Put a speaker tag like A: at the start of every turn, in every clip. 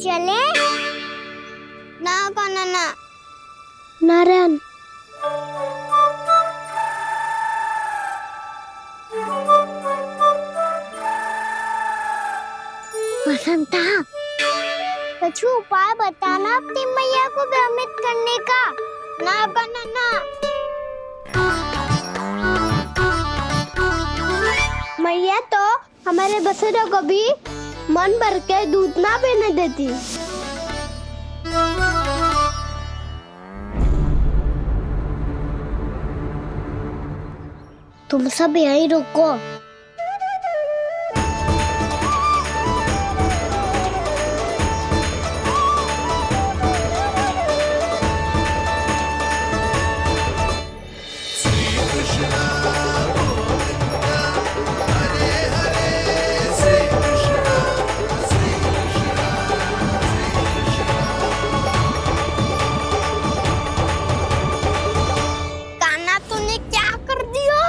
A: चले ना काना ना
B: नारायण
A: बसंता कुछ उपाय बताना अपनी मैया को भ्रमित करने का। ना काना ना
B: मैया तो हमारे बसेरों को भी मन भर के दूध ना पीने देती।
A: तुम सब यहीं रुको। कान्हा तूने क्या कर दिया?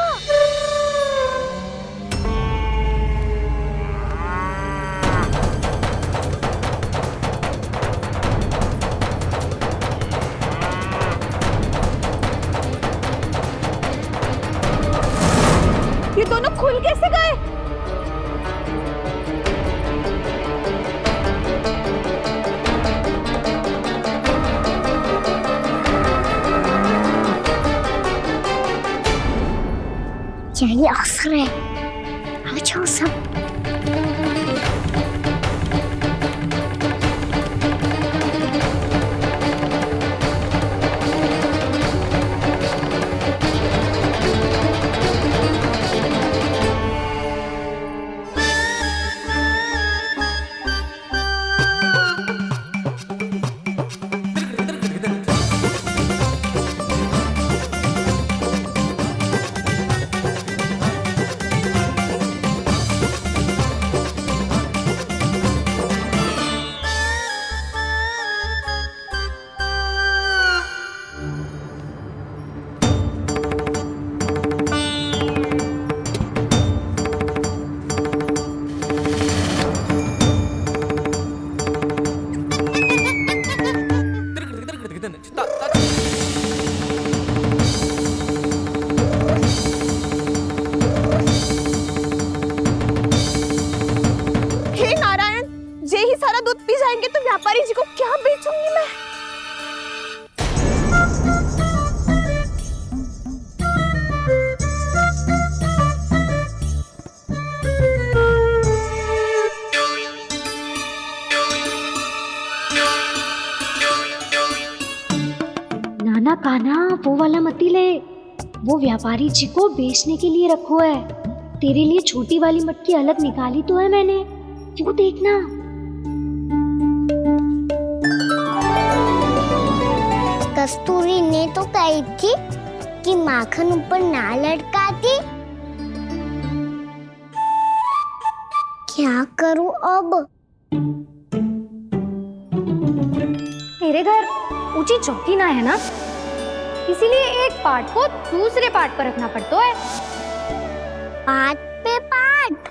C: ये दोनों खुल कैसे गए?
A: यही अवसर है, आ जाओ सब।
C: हे नारायण, ये ही सारा दूध पी जाएंगे तो व्यापारी जी को क्या बेचूंगी मैं?
B: नाना कान्हा वो वाला मती ले, वो व्यापारी जी को बेचने के लिए रखो है। तेरे लिए छोटी वाली मटकी अलग निकाली तो है मैंने, वो देखना।
A: कस्तूरी ने तो कही थी कि माखन ऊपर ना लटकाती। क्या करूं अब?
D: मेरे घर ऊंची चौकी ना है ना, इसीलिए एक पार्ट को दूसरे पार्ट पर रखना पड़ता है।
A: पार्ट पे पार्ट।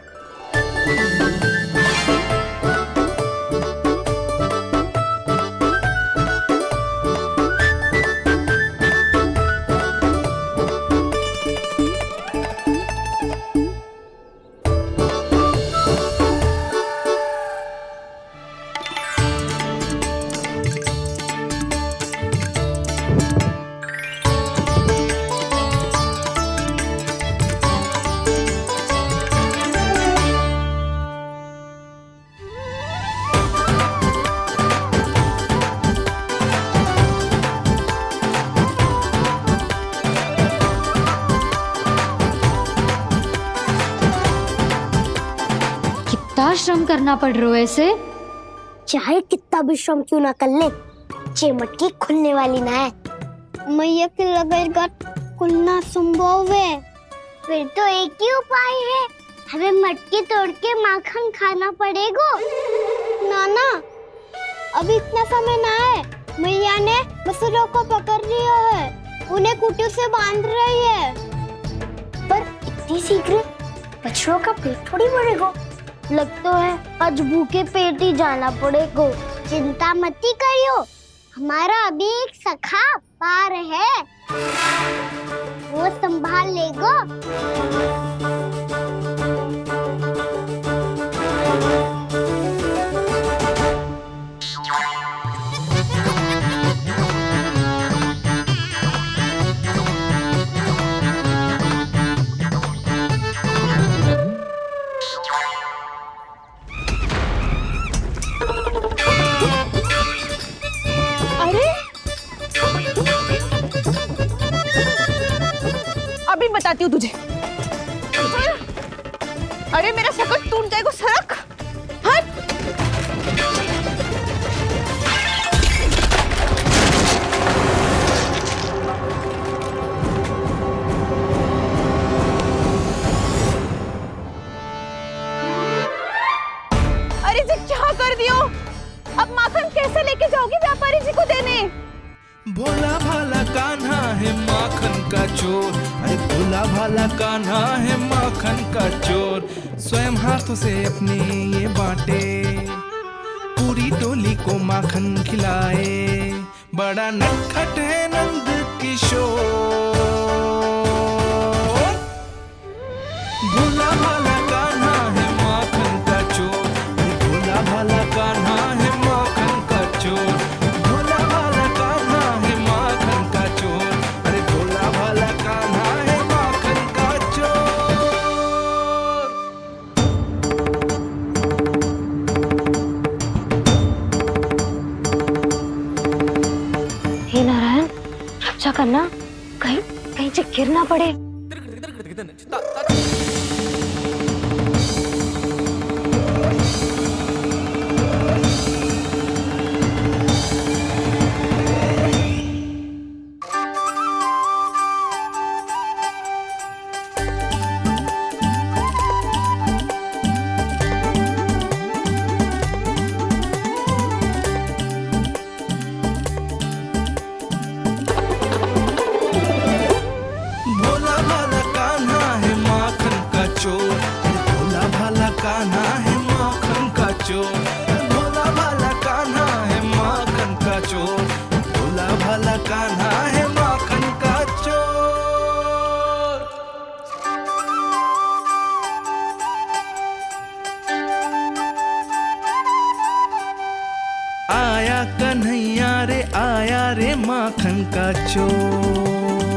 B: कितना श्रम करना पड़ रहा है इसे।
A: चाहे कितना भी श्रम क्यों ना कर ले, ये मटकी खुलने वाली ना है। मैया के लगेगा खुलना संभव है। फिर तो एक ही उपाय है, हमें मटकी तोड़ के माखन खाना पड़ेगा। नाना, अभी इतना समय ना है। मैया ने बसुरों को पकड़ लिया है, उन्हें कुटियों से बांध रही है। पर इतनी शीघ्र बछड़ों का पेट थोड़ी भरेगा। लगता है आज भूखे पेट ही जाना पड़ेगा। चिंता मत करियो, हमारा अभी एक सखा पार है, वो संभाल लेगा।
C: अभी बताती हूँ तुझे। अरे मेरा शकल टूट जाएगा, सरक हट। अरे जी क्या कर दियो? अब माखन कैसे लेके जाओगी व्यापारी जी को देने?
E: भोला भाला कान्हा है माखन का चोर, अरे भोला भाला कान्हा है माखन का चोर। स्वयं हाथों से अपने ये बांटे, पूरी टोली को माखन खिलाए। बड़ा नटखट है नंद किशोर। भोला भाला कान्हा है माखन का चोर, अरे भोला भाला कान्हा है माखन का चोर। भोला भाला कान्हा है माखन का चोर, अरे भोला भाला कान्हा है माखन का चोर।
B: हे नारायण, रक्षा करना, कहीं कहीं से गिर ना पड़े।
E: भोला भाला कान्हा है माखन का चोर, भोला भाला कान्हा है माखन का चोर। भोला भाला कान्हा है माखन का चोर, भोला भाला कान्हा है माखन का चोर। आया कन्हैया रे आया रे माखन का चोर।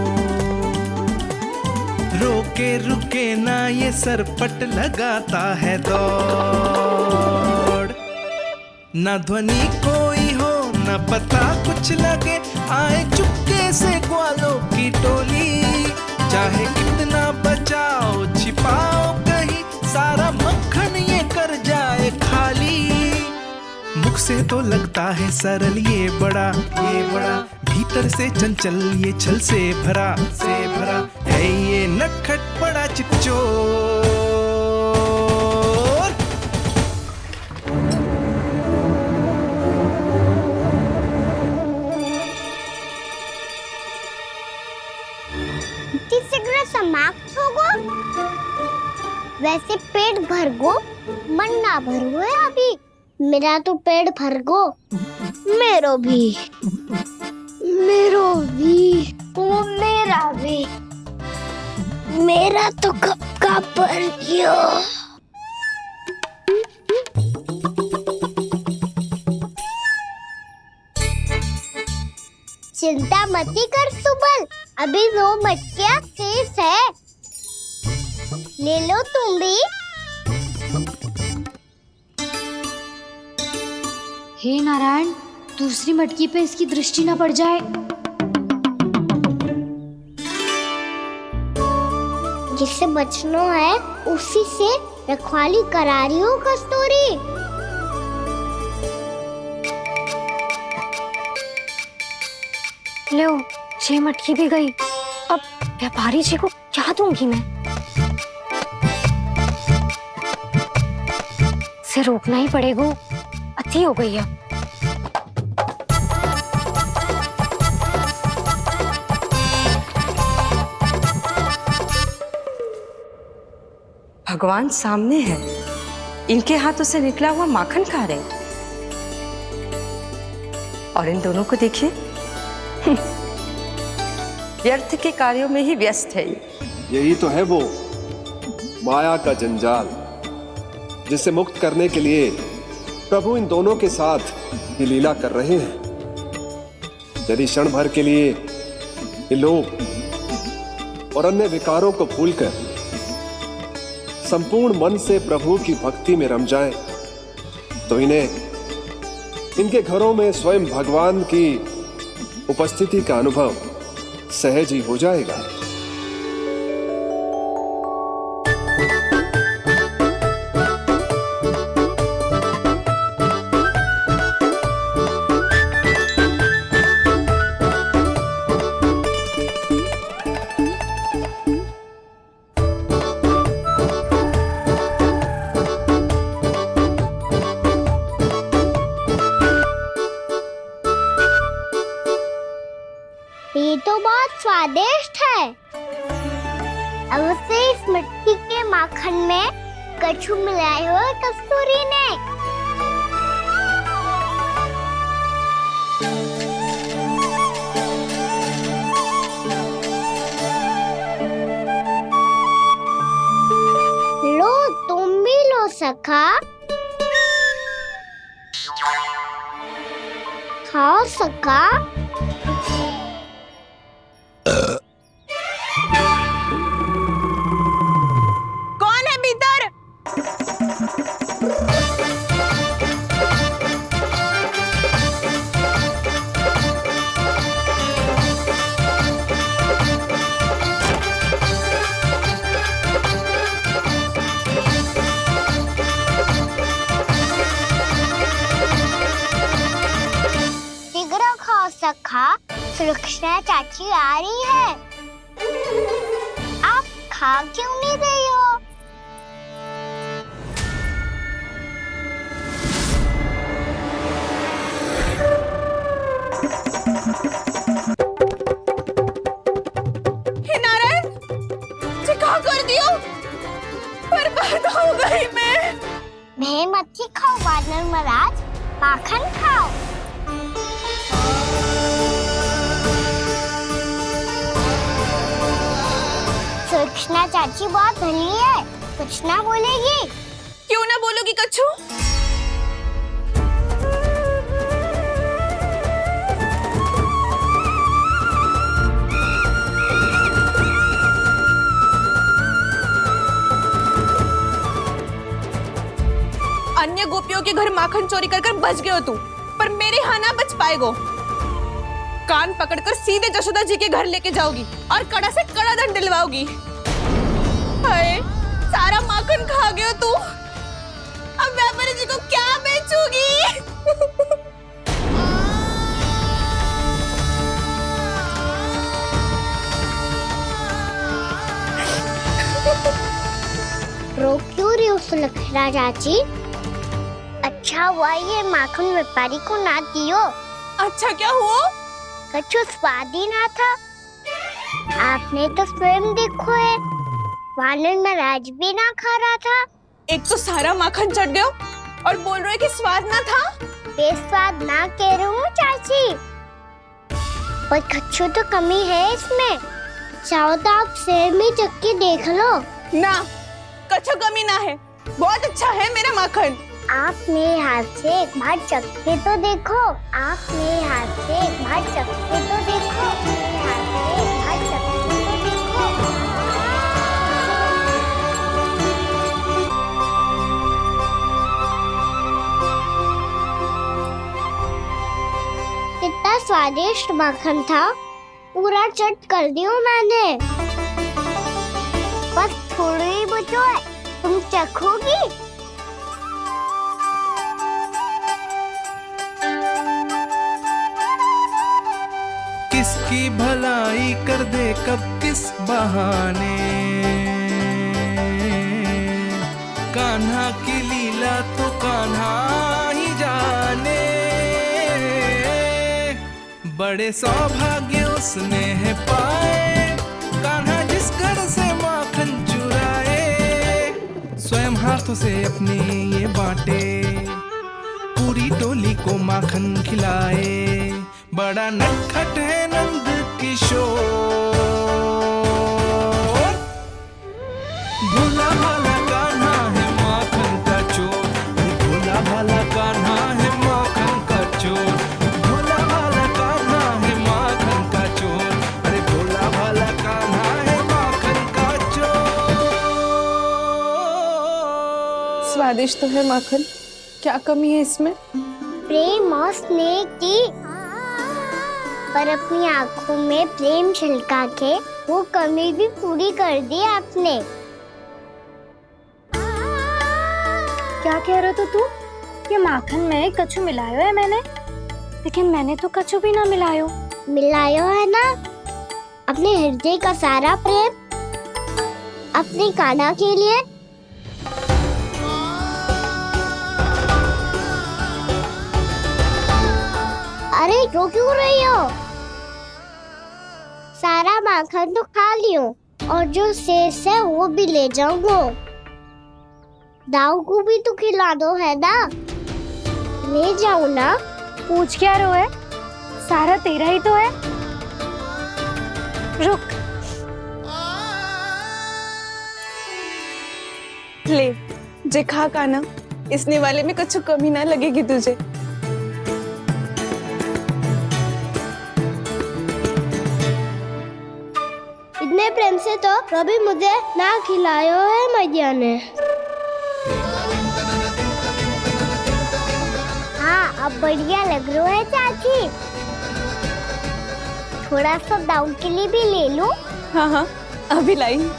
E: रोके रुके ना ये सरपट लगाता है दौड़। न ध्वनि कोई हो न पता कुछ लगे, आए चुपके से ग्वालों की टोली। चाहे कितना बचाओ छिपाओ कहीं, सारा मक्खन ये कर जाए खाली। मुख से तो लगता है सरल ये बड़ा भीतर से चंचल ये छल से भरा है ये नटखट बड़ा चिकचोर।
A: शीघ्र समाप्त होगो, वैसे पेट भर गो मन ना भर गो है अभी। मेरा तो पेट भर गो, मेरो भी ओ मेरा भी, मेरा तो कब का भर गयो। चिंता मती कर सुबल, अभी 2 मटकियाँ शेष है, ले लो तुम भी।
B: हे नारायण, दूसरी मटकी पे इसकी दृष्टि न पड़ जाए।
A: जिससे बचना है उसी से रखवाली करा रही हो कस्तूरी।
B: लो, 6 मटकी भी गई। अब व्यापारी जी को क्या दूंगी मैं? इसे रोकना ही पड़ेगा, अति हो गई है।
F: भगवान सामने है, इनके हाथों से निकला हुआ माखन खा रहे। और इन दोनों को देखिए, व्यर्थ के कार्यों में ही व्यस्त है ये।
G: यही तो है वो माया का जंजाल, जिसे मुक्त करने के लिए प्रभु इन दोनों के साथ ये लीला कर रहे हैं। यदि क्षण भर के लिए ये लोग और अन्य विकारों को भूलकर संपूर्ण मन से प्रभु की भक्ति में रम जाएं, तो इन्हें इनके घरों में स्वयं भगवान की उपस्थिति का अनुभव सहज ही हो जाएगा।
A: ये तो बहुत स्वादिष्ट है। अब से इस मिट्टी के माखन में कछु मिलाए हो कस्तूरी ने। लो तुम भी लो सखा, खाओ सखा।
C: कौन है भीतर?
A: शीघ्र खाओ सखा, सुलक्षणा चाची आ रही है। आप खा क्यों नहीं रही हो?
C: हे नारायण, ये क्या कर दियो? बर्बाद हो गई मैं।
A: मच्छी खाओ वानर महाराज, माखन खाओ। सुलक्षणा चाची बहुत भली है, कुछ ना बोलेगी।
C: क्यों ना बोलोगी कच्छू? अन्य गोपियों के घर माखन चोरी कर बच गए हो तू, पर मेरे यहाँ ना बच पाएगो। कान पकड़कर सीधे जशोदा जी के घर लेके जाओगी और कड़ा से कड़ा दंड दिलवाओगी। हाय, सारा माखन खा गए हो तू। अब व्यापारी जी को क्या बेचूगी?
A: रो क्यों रही हो सुलक्षणा चाची? अच्छा हुआ ये माखन व्यापारी को ना दियो।
C: अच्छा क्या हुआ?
A: कछु स्वाद ही ना था। आपने तो स्वयं देखो है, वानर महाराज भी ना खा रहा था।
C: एक तो सारा माखन चढ़ गया और बोल रहे कि स्वाद ना था।
A: बेस्वाद ना कह रही हूँ चाची, पर कछु तो कमी है इसमें। चाहो तो आप स्वयं ही चख के देख लो।
C: ना, कछु कमी ना है, बहुत अच्छा है मेरा माखन।
A: आप मेरे हाथ से एक बार चख के तो देखो। आप मेरे हाथ से एक बार चख के तो देखो। मेरे हाथ से एक बार चख के तो देखो। कितना स्वादिष्ट माखन था, पूरा चट कर दिया मैंने। बस थोड़ी ही बचो है, तुम चखोगी?
E: किसकी भलाई कर दे कब किस बहाने, कान्हा की लीला तो कान्हा ही जाने। बड़े सौभाग्य उसने है पाए, कान्हा जिस घर से माखन चुराए। स्वयं हाथों से अपने ये बांटे, पूरी टोली को माखन खिलाए। बड़ा नटखट है नंद किशोर। भोला भाला कान्हा है माखन का चोर, भोला भाला कान्हा है माखन का चोर, भोला भाला कान्हा है माखन का चोर, अरे भोला भाला कान्हा है माखन का चोर।
C: स्वादिष्ट तो है माखन, क्या कमी है इसमें?
A: प्रेम और स्नेह की, पर अपनी आंखों में प्रेम छिलका के वो कमी भी पूरी कर दी आपने।
D: क्या कह रहे हो तू? ये माखन में कछु मिलायो है मैंने, लेकिन मैंने तो कछु भी ना मिलायो।
A: मिलायो है ना अपने हृदय का सारा प्रेम अपनी कान्हा के लिए। अरे रो क्यों रही हो? सारा माखन तो खा लियो और जो शेष है वो भी ले जाऊंगा। दाऊ को भी तो खिला दो, है ना? ले जाओ ना।
D: पूछ क्या रहो है, सारा तेरा ही तो है। रुक,
C: ले जे खा कान्हा, इसने वाले में कुछ कमी ना लगेगी तुझे।
A: इतने प्रेम से तो कभी मुझे ना खिलायो है मैया ने। हाँ अब बढ़िया लग रहा है चाची। थोड़ा सा दाऊ के लिए भी ले लो।
C: हाँ हाँ अभी लाई।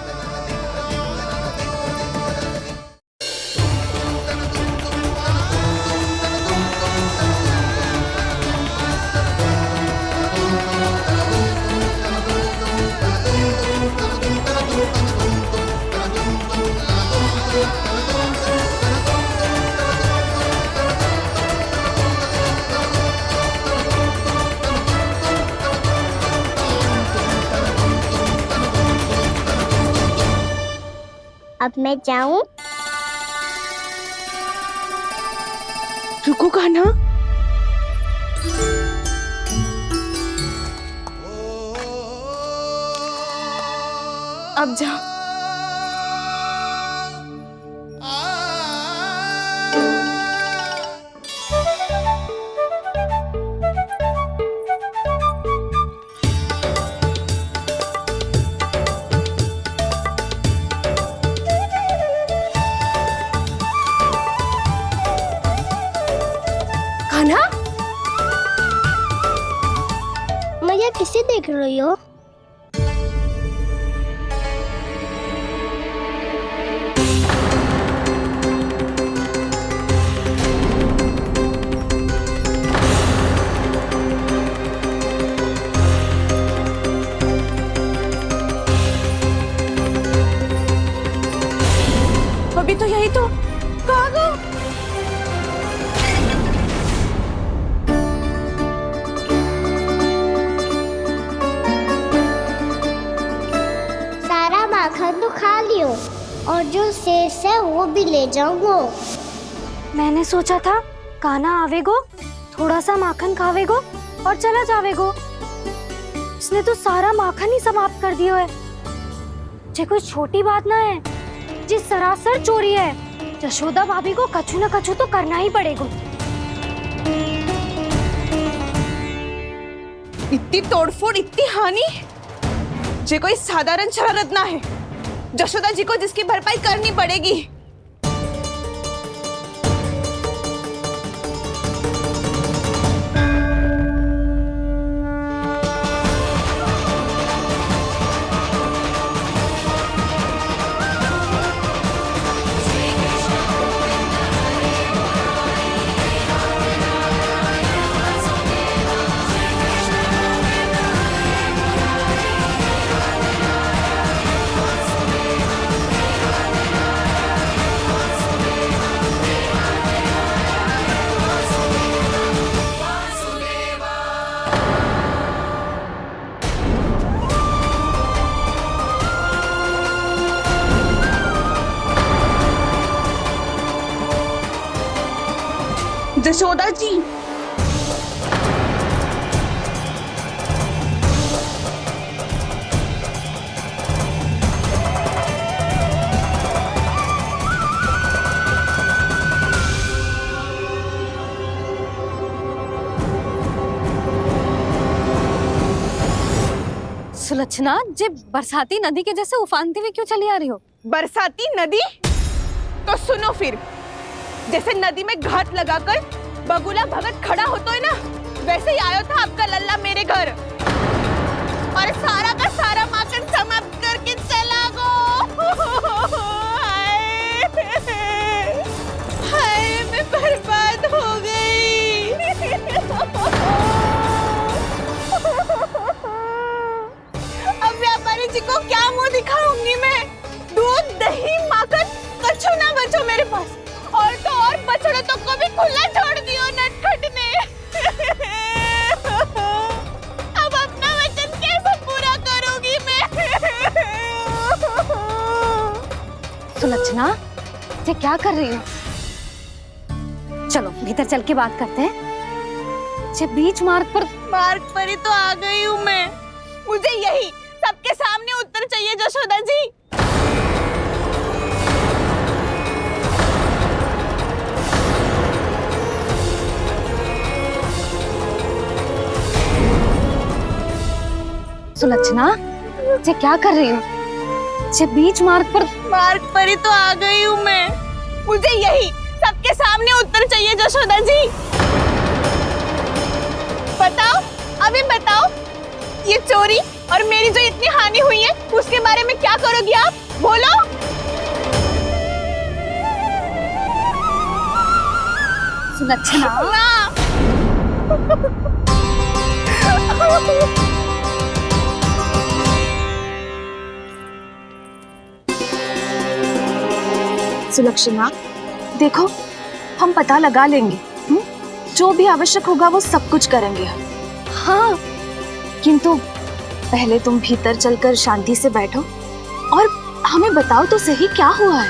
A: अब मैं जाऊं?
C: रुको कान्हा, अब जा। कान्हा,
A: मैया किसे देख रही हो?
C: अभी तो यही तो। कहाँ गो?
A: सारा माखन तो खा लियो और जो शेष है वो भी ले जाऊंगा।
D: मैंने सोचा था कान्हा आवेगो, थोड़ा सा माखन खावेगो और चला जावेगो। इसने तो सारा माखन ही समाप्त कर दिया है। ये कोई छोटी बात ना है, जी सरासर चोरी है। यशोदा भाभी को कछु न कछु तो करना ही पड़ेगा।
C: इतनी तोड़फोड़, इतनी हानि, जे कोई साधारण शरारत ना है। यशोदा जी को जिसकी भरपाई करनी पड़ेगी।
D: सुलक्षणा, जे बरसाती नदी के जैसे उफानते हुए क्यों चली आ रही हो?
C: बरसाती नदी? तो सुनो फिर, जैसे नदी में घाट लगाकर बगुला भगत खड़ा होता है ना, वैसे ही आया था आपका लल्ला मेरे घर और सारा का सारा माखन समाप्त करके चला गो। हाय, मैं बर्बाद हो गई। अब व्यापारी जी को क्या मुंह दिखाऊंगी मैं? दूध, दही, माखन कछु ना बचो मेरे पास, और तो और बछड़े तो को भी खुला छोड़ दियो नटखट ने। अब अपना वचन कैसे पूरा करूंगी मैं?
D: सुलक्षणा, ये क्या कर रही हो? चलो भीतर चल के बात करते हैं। ये बीच मार्ग पर
C: ही तो आ गई हूँ मैं। मुझे यही सबके सामने उत्तर चाहिए जशोदा जी।
D: सुलक्षणा, ये क्या कर रही हो? ये बीच मार्ग पर
C: ही तो आ गई हूँ मैं। मुझे यही सबके सामने उत्तर चाहिए जशोदा जी। बताओ, अभी बताओ, ये चोरी और मेरी जो इतनी हानि हुई है उसके बारे में क्या करोगी आप? बोलो।
D: सुलक्षणा,
H: सुलक्षणा, देखो हम पता लगा लेंगे, जो भी आवश्यक होगा वो सब कुछ करेंगे हम। हाँ, किंतु पहले तुम भीतर चलकर शांति से बैठो और हमें बताओ तो सही क्या हुआ है।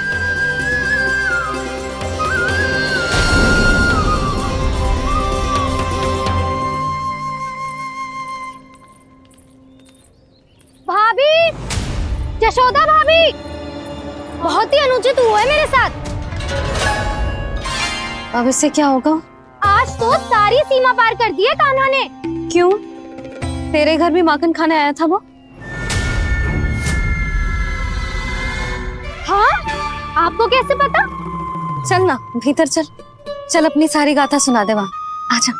D: भाभी, यशोदा भाभी, बहुत ही अनुचित हुआ है मेरे साथ। अब इससे क्या होगा? आज तो सारी सीमा पार कर दी है कान्हा ने। क्यों? तेरे घर भी माखन खाने आया था वो? हाँ? आपको कैसे पता? चल ना भीतर चल, चल अपनी सारी गाथा सुना दे वहां। आजा।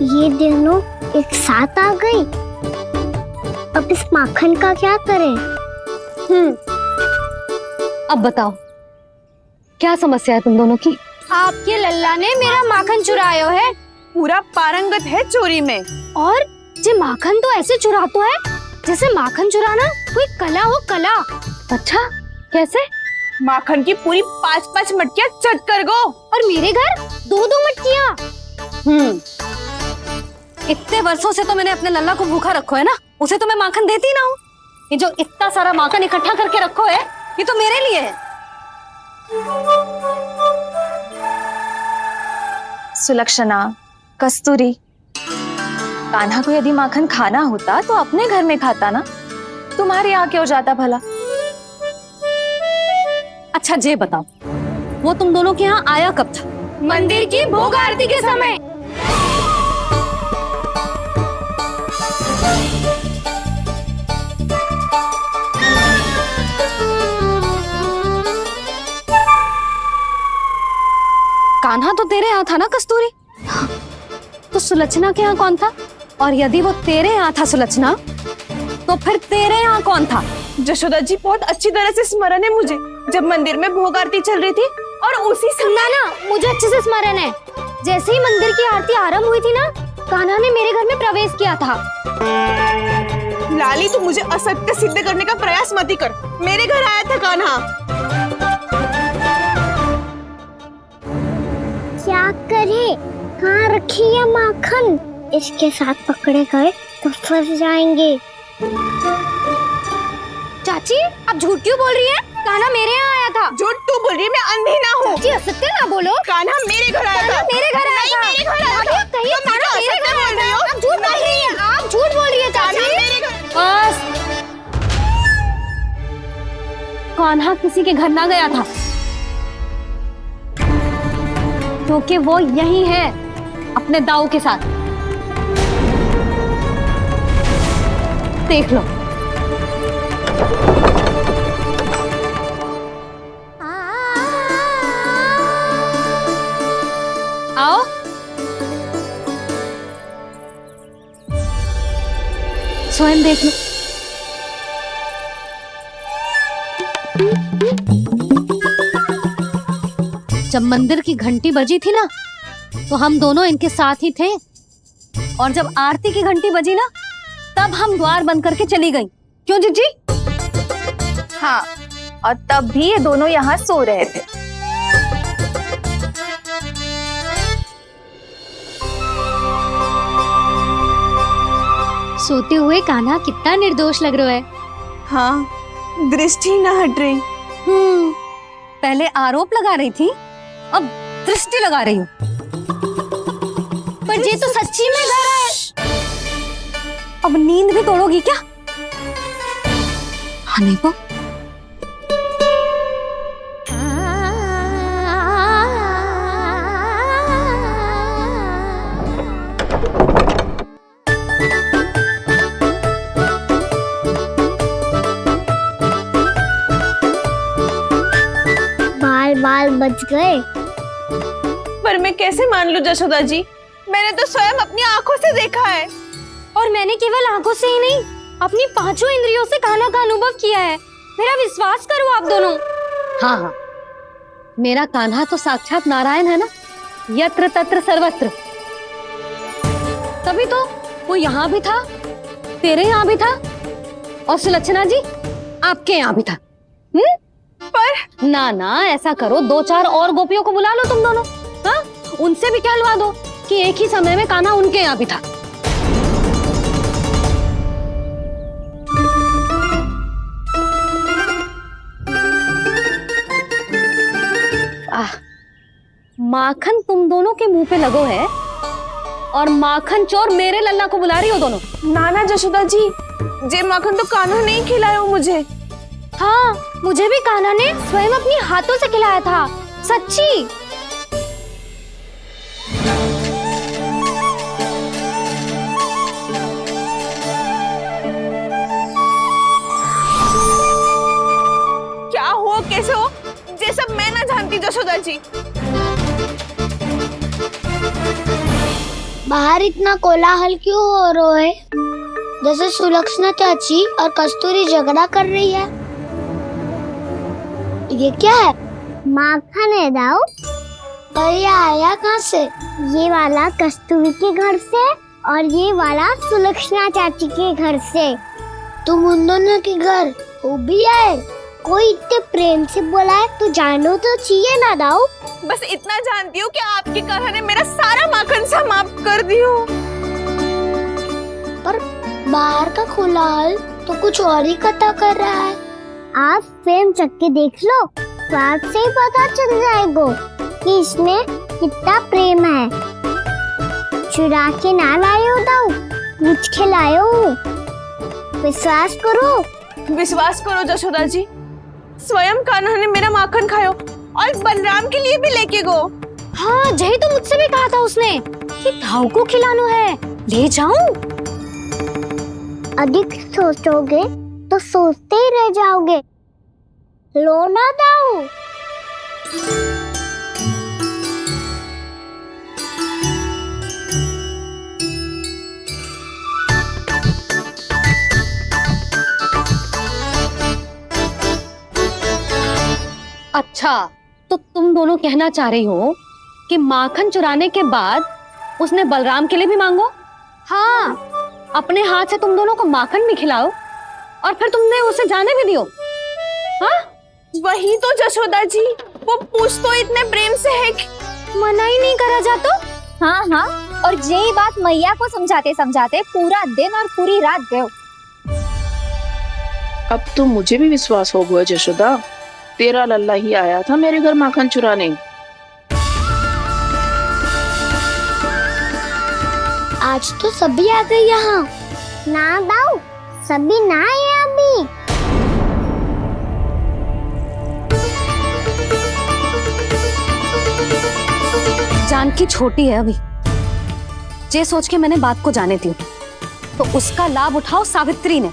A: ये दोनों एक साथ आ गई। अब इस माखन का क्या करें?
D: अब बताओ, क्या समस्या है तुम दोनों की? आपके लल्ला ने मेरा माखन चुरायो है।
C: पूरा पारंगत है चोरी में।
D: और जे माखन तो ऐसे चुराता है जैसे माखन चुराना कोई कला हो, कला। अच्छा, कैसे?
C: माखन की पूरी 5-5 मटकियां चट कर गो।
D: और मेरे घर 2-2 मटकियां। इतने वर्षों से तो मैंने अपने लल्ला को भूखा रखो है ना, उसे तो मैं माखन देती ना हूँ। ये जो इतना सारा माखन इकट्ठा करके रखो है, ये तो मेरे लिए है।
H: सुलक्षणा, कस्तूरी, कान्हा को यदि माखन खाना होता तो अपने घर में खाता ना, तुम्हारे यहाँ क्यों जाता भला?
D: अच्छा ये बताओ, वो तुम दोनों के यहाँ आया कब था? मंदिर की भोग आरती के समय। कान्हा तो तेरे यहाँ था ना कस्तूरी? तो सुलक्षणा के यहाँ कौन था? और यदि वो तेरे यहाँ था सुलक्षणा, तो फिर तेरे यहाँ कौन था?
C: जशोदा जी, बहुत अच्छी तरह से स्मरण है मुझे, जब मंदिर में भोग आरती चल रही थी और उसी समय
D: ना, मुझे अच्छे से स्मरण है। जैसे ही मंदिर की आरती आरंभ हुई थी ना, कान्हा ने मेरे घर में प्रवेश किया था।
C: लाली, तू मुझे असत्य सिद्ध करने का प्रयास मत ही कर। मेरे घर आया था कान्हा।
A: क्या करे? कहाँ रखी है माखन? इसके साथ पकड़े गए तो फंस जाएंगे।
D: चाची, आप झूठ क्यों बोल रही हैं? कान्हा मेरे यहाँ आया था।
C: झूठ तू बोल बोल रही है, मैं अंधी ना हूँ।
D: जी असत्य ना बोलो।
C: कान्हा मेरे घर आया था।
D: कान्हा मेरे घर आया
C: नहीं,
D: था।
C: मेरे घर आया था।
D: कहिए
C: तुम
D: कान्हा
C: मुझे
D: मेरे
C: असत्य
D: घर
C: बोल रही हो।
D: आप झूठ बोल रही है, आप झूठ बोल रही है
C: कान्हा
D: चाची।
C: मेरे घर।
B: बस, कान्हा किसी के घर ना गया था, क्योंकि वो यही है अपने दाऊ के साथ। देख लो। आओ। स्वयं देख लो। जब मंदिर की घंटी बजी थी ना, तो हम दोनों इनके साथ ही थे, और जब आरती की घंटी बजी ना, तब हम द्वार बंद करके चली गई। क्यों जीजी?
H: हाँ, और तब भी ये दोनों यहाँ सो रहे थे।
B: सोते हुए कान्हा कितना निर्दोष लग रहा है।
C: हाँ, दृष्टि ना हट रही।
B: पहले आरोप लगा रही थी, अब दृष्टि लगा रही हूँ। पर ये तो सच्ची में घर है। अब नींद भी तोड़ोगी क्या? हनी को
A: बाल बच गए।
C: पर मैं कैसे मान लूं जशोदा जी? मैंने तो स्वयं अपनी आंखों से देखा है।
D: और मैंने केवल आंखों से ही नहीं, अपनी 5 इंद्रियों से कान्हा का अनुभव किया है। मेरा विश्वास करो आप दोनों।
B: हाँ हाँ, मेरा कान्हा तो साक्षात नारायण है ना, यत्र तत्र सर्वत्र। तभी तो वो यहाँ भी था, तेरे यहाँ भी था, और सुलक्षणा जी आपके यहाँ भी था। पर ना ना, ऐसा करो, 2-4 और गोपियों को बुला लो तुम दोनों। हाँ, उनसे भी कहलवा दो कि एक ही समय में कान्हा उनके यहाँ भी था। माखन तुम दोनों के मुंह पे लगो है, और माखन चोर मेरे लल्ला को बुला रही हो दोनों।
C: नाना जशोदा जी, जे माखन तो कान्हा नहीं खिलाया हो मुझे।
D: हाँ, मुझे भी कान्हा ने स्वयं अपनी हाथों से खिलाया था, सच्ची।
C: क्या हो, कैसे हो, ये सब मैं ना जानती जशोदा जी।
A: बाहर इतना कोलाहल क्यों हो रहा है? जैसे सुलक्षणा चाची और कस्तूरी झगड़ा कर रही है। ये क्या है? माखन है दाऊ। और ये आया कहाँ से? ये वाला कस्तूरी के घर से और ये वाला सुलक्षणा चाची के घर से। तुम उन दोनों के घर वो भी आए? कोई इतने प्रेम से बोला है तो जानो तो चाहिए ना दाऊ।
C: बस इतना जानती हूँ कि आपके कान्हा ने मेरा सारा माखन समाप्त कर दियो।
A: पर बाहर का कोलाहल तो कुछ और ही कथा कर रहा है। आप स्वयं चख के देख लो, तो आपसे ही पता चल जाएगा कि इसमें कितना प्रेम है। चुरा के ना लाए हो दाऊ, पूछ के लाए हो। विश्वास करो
C: जशोदा जी, स्वयं कान्हा ने मेरा माखन खायो और बलराम के लिए भी लेके गो।
D: हाँ, जही तो मुझसे भी कहा था उसने कि दाऊ को खिलाना है, ले जाऊं।
A: अधिक सोचोगे तो सोचते ही रह जाओगे। लो ना दाऊ।
B: अच्छा, तो तुम दोनों कहना चाह रही हो कि माखन चुराने के बाद उसने बलराम के लिए भी मांगो? हाँ, अपने हाथ से तुम दोनों को माखन भी खिलाओ और फिर तुमने उसे जाने भी दियो। हाँ,
C: वही तो जशोदा जी, वो पूछ तो इतने प्रेम से है कि
D: मना ही नहीं करा जा तो।
I: हाँ हाँ, और यही बात मैया को समझाते समझाते पूरा दिन और पूरी रात गयो।
J: अब तो मुझे भी विश्वास हो गया जशोदा तेरा लल्ला ही आया था मेरे घर माखन चुराने।
A: आज तो सभी आ गए यहाँ। ना दाऊ, सभी ना आए अभी।
B: जानकी छोटी है अभी, ये सोच के मैंने बात को जाने दी, तो उसका लाभ उठाओ सावित्री ने।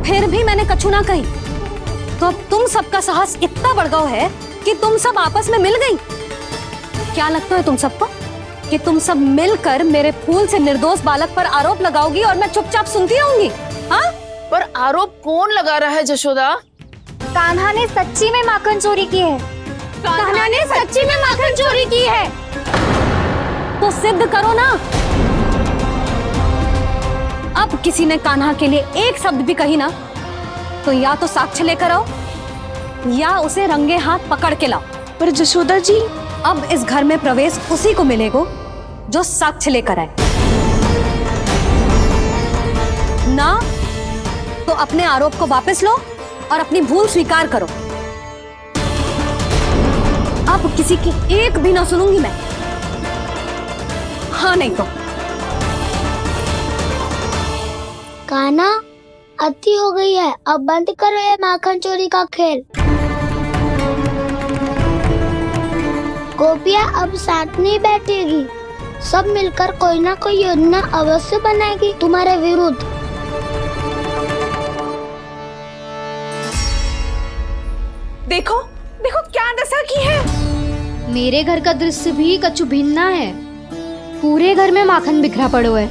B: फिर भी मैंने कछु ना कही, तो अब तुम सबका साहस इतना बढ़ गया है कि तुम सब आपस में मिल गई। क्या लगता है तुम सबको कि तुम सब मिलकर मेरे फूल से निर्दोष बालक पर आरोप लगाओगी और मैं चुपचाप सुनती रहूंगी? हाँ?
J: पर आरोप कौन लगा रहा है जशोदा?
I: कान्हा ने सच्ची में माखन चोरी की है। कान्हा ने सच्ची में माखन चोरी की है।
B: तो सिद्ध करो ना। अब किसी ने कान्हा के लिए एक शब्द भी कही ना, तो या तो साक्ष्य लेकर आओ या उसे रंगे हाथ पकड़ के लाओ।
J: पर जशोदा जी,
B: अब इस घर में प्रवेश उसी को मिलेगा जो साक्ष्य लेकर आए। ना तो अपने आरोप को वापस लो और अपनी भूल स्वीकार करो। अब किसी की एक भी ना सुनूंगी मैं। हाँ नहीं तो
A: कान्हा, अति हो गई है, अब बंद करो ये माखन चोरी का खेल। गोपियाँ अब साथ नहीं बैठेगी, सब मिलकर कोई ना कोई योजना अवश्य बनाएगी तुम्हारे विरुद्ध।
C: देखो देखो क्या दशा की है।
D: मेरे घर का दृश्य भी कछु भिन्न है। पूरे घर में माखन बिखरा पड़ो है।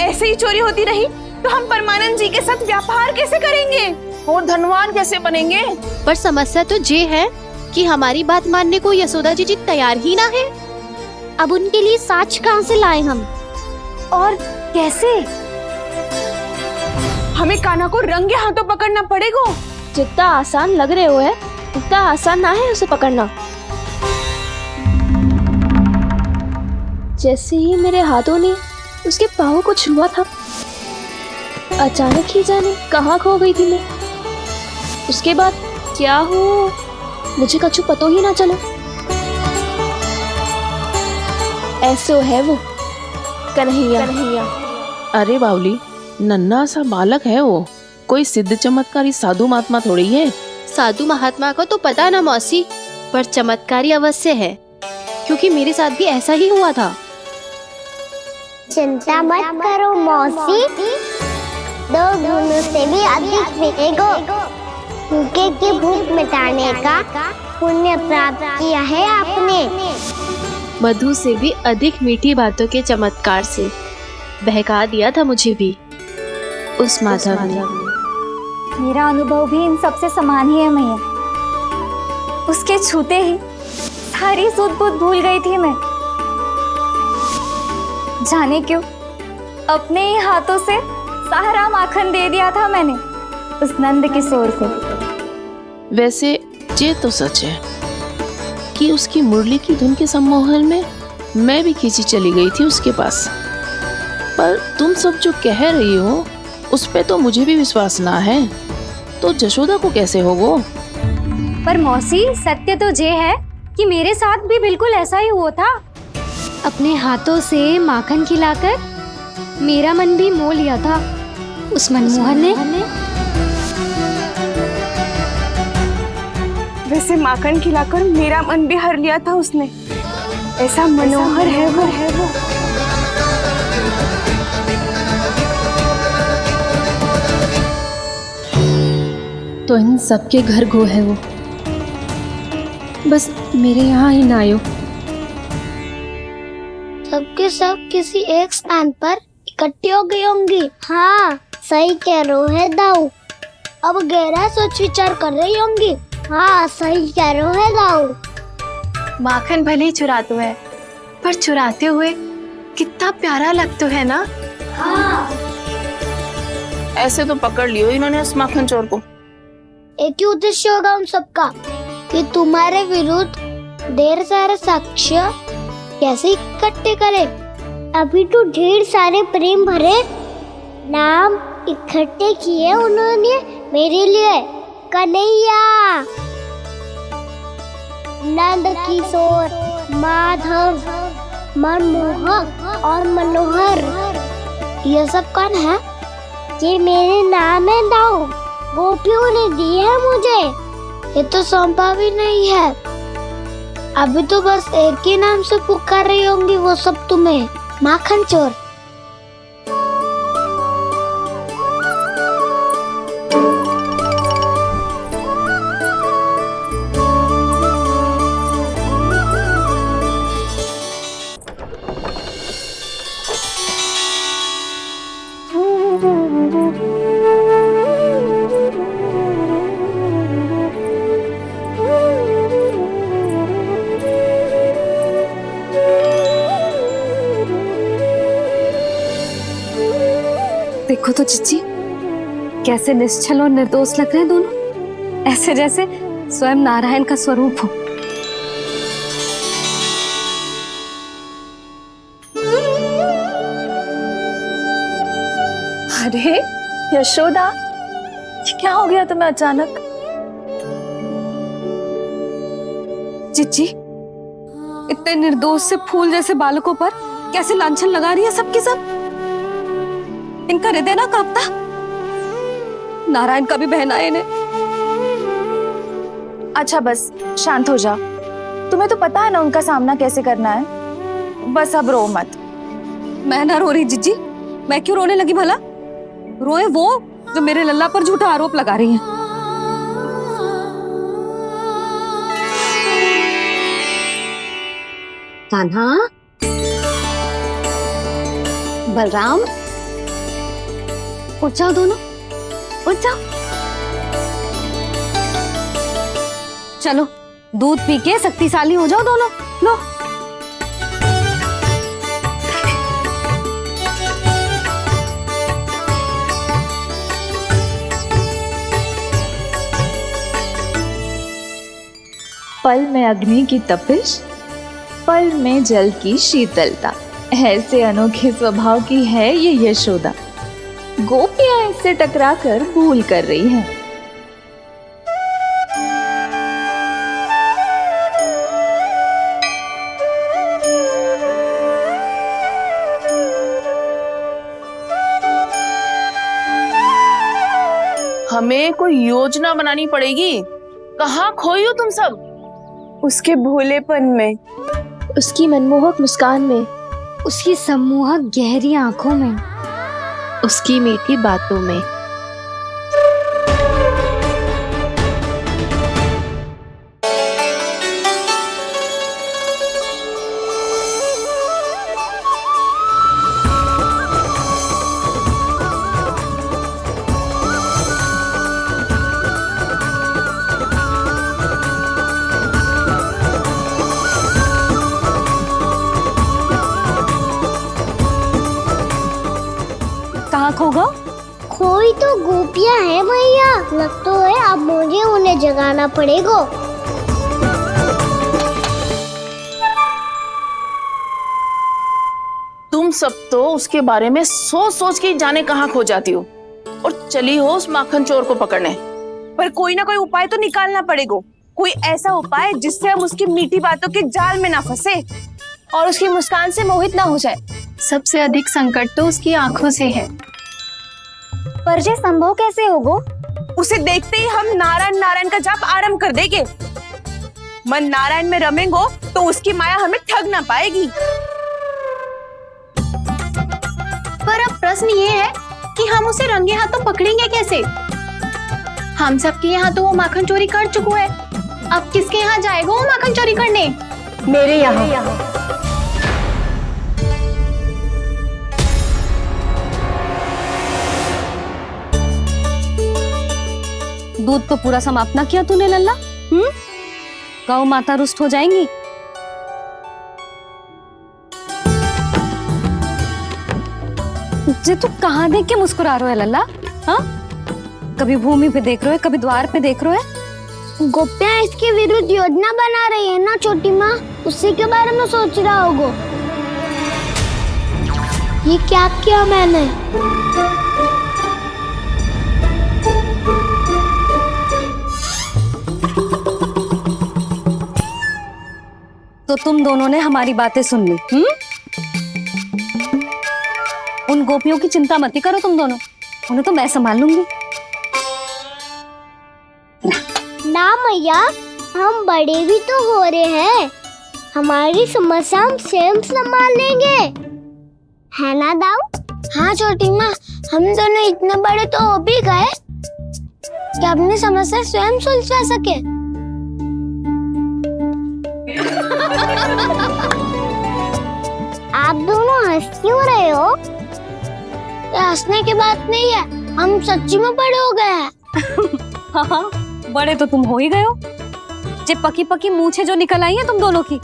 C: ऐसे ही चोरी होती रही तो हम परमानंद जी के साथ व्यापार कैसे करेंगे
J: और धनवान कैसे बनेंगे?
K: पर समस्या तो ये है कि हमारी बात मानने को यशोदा जी तैयार ही ना है। अब उनके लिए साक्ष्य कहाँ से लाए हम?
D: और कैसे?
C: हमें कान्हा को रंगे हाथों पकड़ना पड़ेगा।
H: जितना आसान लग रहे हो है, उतना आसान ना है उसे पकड़ना। जैसे ही मेरे हाथों ने उसके पाँव को छुआ था, अचानक ही जाने कहाँ खो गई थी मैं। उसके बाद क्या हो मुझे कछु पता ही ना चला। ऐसो है वो कन्हैया।
J: अरे बावली, नन्हा सा बालक है वो, कोई सिद्ध चमत्कारी साधु महात्मा थोड़ी है।
K: साधु महात्मा को तो पता ना मौसी, पर चमत्कारी अवश्य है, क्योंकि मेरे साथ भी ऐसा ही हुआ था।
A: चिंता मत करो मौसी, 2 गुणों से भी अधिक मिलेगा। भूखे की भूख मिटाने का पुण्य प्राप्त किया है आपने।
K: मधु से भी अधिक मीठी बातों के चमत्कार से बहका दिया था मुझे भी उस माधव ने।
I: मेरा अनुभव भी इन सबसे समान ही है मैया। उसके छूते ही सारी सूध बूध भूल गई थी मैं। जाने क्यों अपने ही हाथों से सारा माखन दे दिया था मैंने उस नंद किशोर को।
J: वैसे ये तो सच है कि उसकी मुरली की धुन के सम्मोहन में मैं भी खींची चली गई थी उसके पास। पर तुम सब जो कह रही हो उस पे तो मुझे भी विश्वास ना है, तो जशोदा को कैसे होगा?
D: पर मौसी, सत्य तो ये है कि मेरे साथ भी बिल्कुल ऐसा ही हुआ था। अपने हाथों से माखन खिलाकर मेरा मन भी मोह लिया था उस मनमोहन ने।
C: वैसे माखन खिलाकर मेरा मन भी हर लिया था उसने। ऐसा मनोहर है वो।
H: तो इन सबके घर गो है वो, बस मेरे यहाँ ही ना आयो।
A: सबके सब किसी एक स्थान पर इकट्ठी हो गई होंगी। हाँ, सही कह रहे है दाऊ। अब गहरा सोच विचार कर रही होंगी। हाँ, सही कह रहे है दाऊ।
K: माखन भले ही चुराते है, पर चुराते हुए कितना प्यारा लगता है ना।
A: हाँ।
J: ऐसे तो पकड़ लियो इन्होंने उस माखन चोर को।
A: एक ही उद्देश्य होगा उन सबका कि तुम्हारे विरुद्ध ढेर सारे साक्ष्य कैसे इकट्ठे करे। अभी तो ढेर सारे प्रेम भरे नाम इकट्ठे किए उन्होंने मेरे लिए, कन्हैया, नंद किशोर, माधव, मनमोहक और मनोहर, ये सब कौन है? ये मेरे नाम है दाऊ, गोपियों ने दिए है मुझे। ये तो संभव ही नहीं है। अभी तो बस एक ही नाम से पुकार रही होंगी वो सब तुम्हें, माखन चोर।
B: देखो तो चिच्ची, कैसे निश्चल और निर्दोष लग रहे हैं दोनों, ऐसे जैसे स्वयं नारायण का स्वरूप हो।
H: अरे यशोदा, ये क्या हो गया तुम्हें अचानक?
B: चिच्ची, इतने निर्दोष से फूल जैसे बालकों पर कैसे लांछन लगा रही है सबके सब। इनका हृदय ना कांपता? नारायण का भी बहना है इन्हें।
H: अच्छा बस शांत हो जाओ, तुम्हें तो पता है ना उनका सामना कैसे करना है। बस अब रो मत।
B: मैं ना रो रही जिज्जी, मैं क्यों रोने लगी भला? रोए वो जो मेरे लल्ला पर झूठा आरोप लगा रही हैं। कान्हा, बलराम, उठ जाओ दोनों, उठ जाओ। चलो दूध पी के शक्तिशाली हो जाओ दोनों। लो।
H: पल में अग्नि की तपिश, पल में जल की शीतलता, ऐसे अनोखे स्वभाव की है ये यशोदा। गोपियां इससे टकराकर भूल कर रही हैं।
J: हमें कोई योजना बनानी पड़ेगी। कहाँ खोई हो तुम सब?
H: उसके भोलेपन में,
K: उसकी मनमोहक मुस्कान में,
D: उसकी सम्मोहक गहरी आंखों में,
K: उसकी मीठी बातों में।
B: कहाँ खो गो?
A: खोई तो गोपियां हैं भैया, लग तो है अब मुझे उन्हें जगाना पड़ेगा।
J: तुम सब तो उसके बारे में सोच सोच के जाने कहाँ खो जाती हो और चली हो उस माखन चोर को पकड़ने।
C: पर कोई ना कोई उपाय तो निकालना पड़ेगा, कोई ऐसा उपाय जिससे हम उसकी मीठी बातों के जाल में ना फंसे और उसकी मुस्कान से मोहित ना हो जाए।
K: सबसे अधिक संकट तो उसकी आंखों से है।
D: पर ये संभव कैसे होगो?
C: उसे देखते ही हम नारायण नारायण का जाप आरंभ कर देंगे। मन नारायण में रमेंगो तो उसकी माया हमें ठग ना पाएगी।
K: पर अब प्रश्न ये है कि हम उसे रंगे हाथों पकड़ेंगे कैसे? हम सबके यहाँ तो वो माखन चोरी कर चुका है, अब किसके यहाँ जाएगा वो माखन चोरी करने?
D: मेरे यहाँ।
B: दूध तो पूरा समाप्त ना किया तूने लल्ला। गौ माता रुष्ट हो जाएंगी। जे तू कहाँ देख के मुस्कुरा रहे है लल्ला? हाँ, कभी भूमि पे देख रहे हो, कभी द्वार पे देख रहे हो।
A: गोपियां इसके विरुद्ध योजना बना रही है ना छोटी माँ, उसी के बारे में सोच रहा होगा। ये क्या किया मैंने?
B: तो तुम दोनों ने हमारी बातें सुन ली। उन गोपियों की चिंता मत करो तुम दोनों, उन्हें तो मैं संभाल लूंगी।
A: ना मैया, हम बड़े भी तो हो रहे हैं, हमारी समस्या हम स्वयं संभाल लेंगे, है ना दाऊ? हाँ छोटी माँ, हम दोनों इतने बड़े तो हो भी गए कि अपनी समस्या स्वयं सुलझा सके। आप दोनों हंस क्यों रहे हो? ये हंसने की बात नहीं है, हम सच्ची में बड़े हो गए हैं।
B: हाँ, बड़े तो तुम हो ही गए हो। जे पकी पकी मूछें जो निकल आई हैं तुम दोनों की,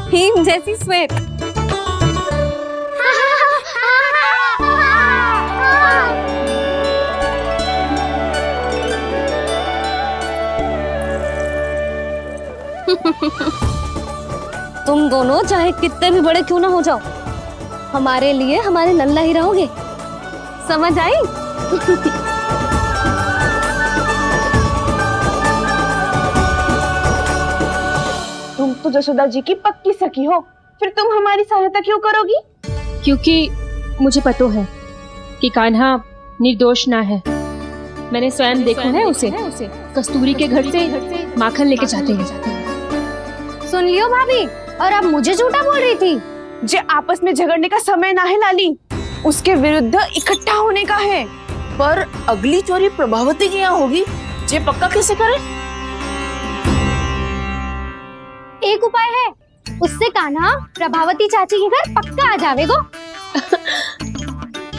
B: हिम जैसी श्वेत। तुम दोनों चाहे कितने भी बड़े क्यों ना हो जाओ, हमारे लिए हमारे लल्ला ही रहोगे, समझ आई?
C: तुम तो जशोदा जी की पक्की सखी हो, फिर तुम हमारी सहायता क्यों करोगी?
L: क्योंकि मुझे पता है कि कान्हा निर्दोष ना है। मैंने स्वयं देखा है उसे कस्तूरी के घर से माखन लेके जाते हैं।
D: सुन लियो भाभी, और अब मुझे झूठा बोल रही थी।
C: जे आपस में झगड़ने का समय ना है लाली, उसके विरुद्ध इकट्ठा होने का है।
J: पर अगली चोरी प्रभावती की यहाँ होगी, जे पक्का कैसे करे?
D: एक उपाय है, उससे कान्हा प्रभावती चाची के घर पक्का आ जावेगो।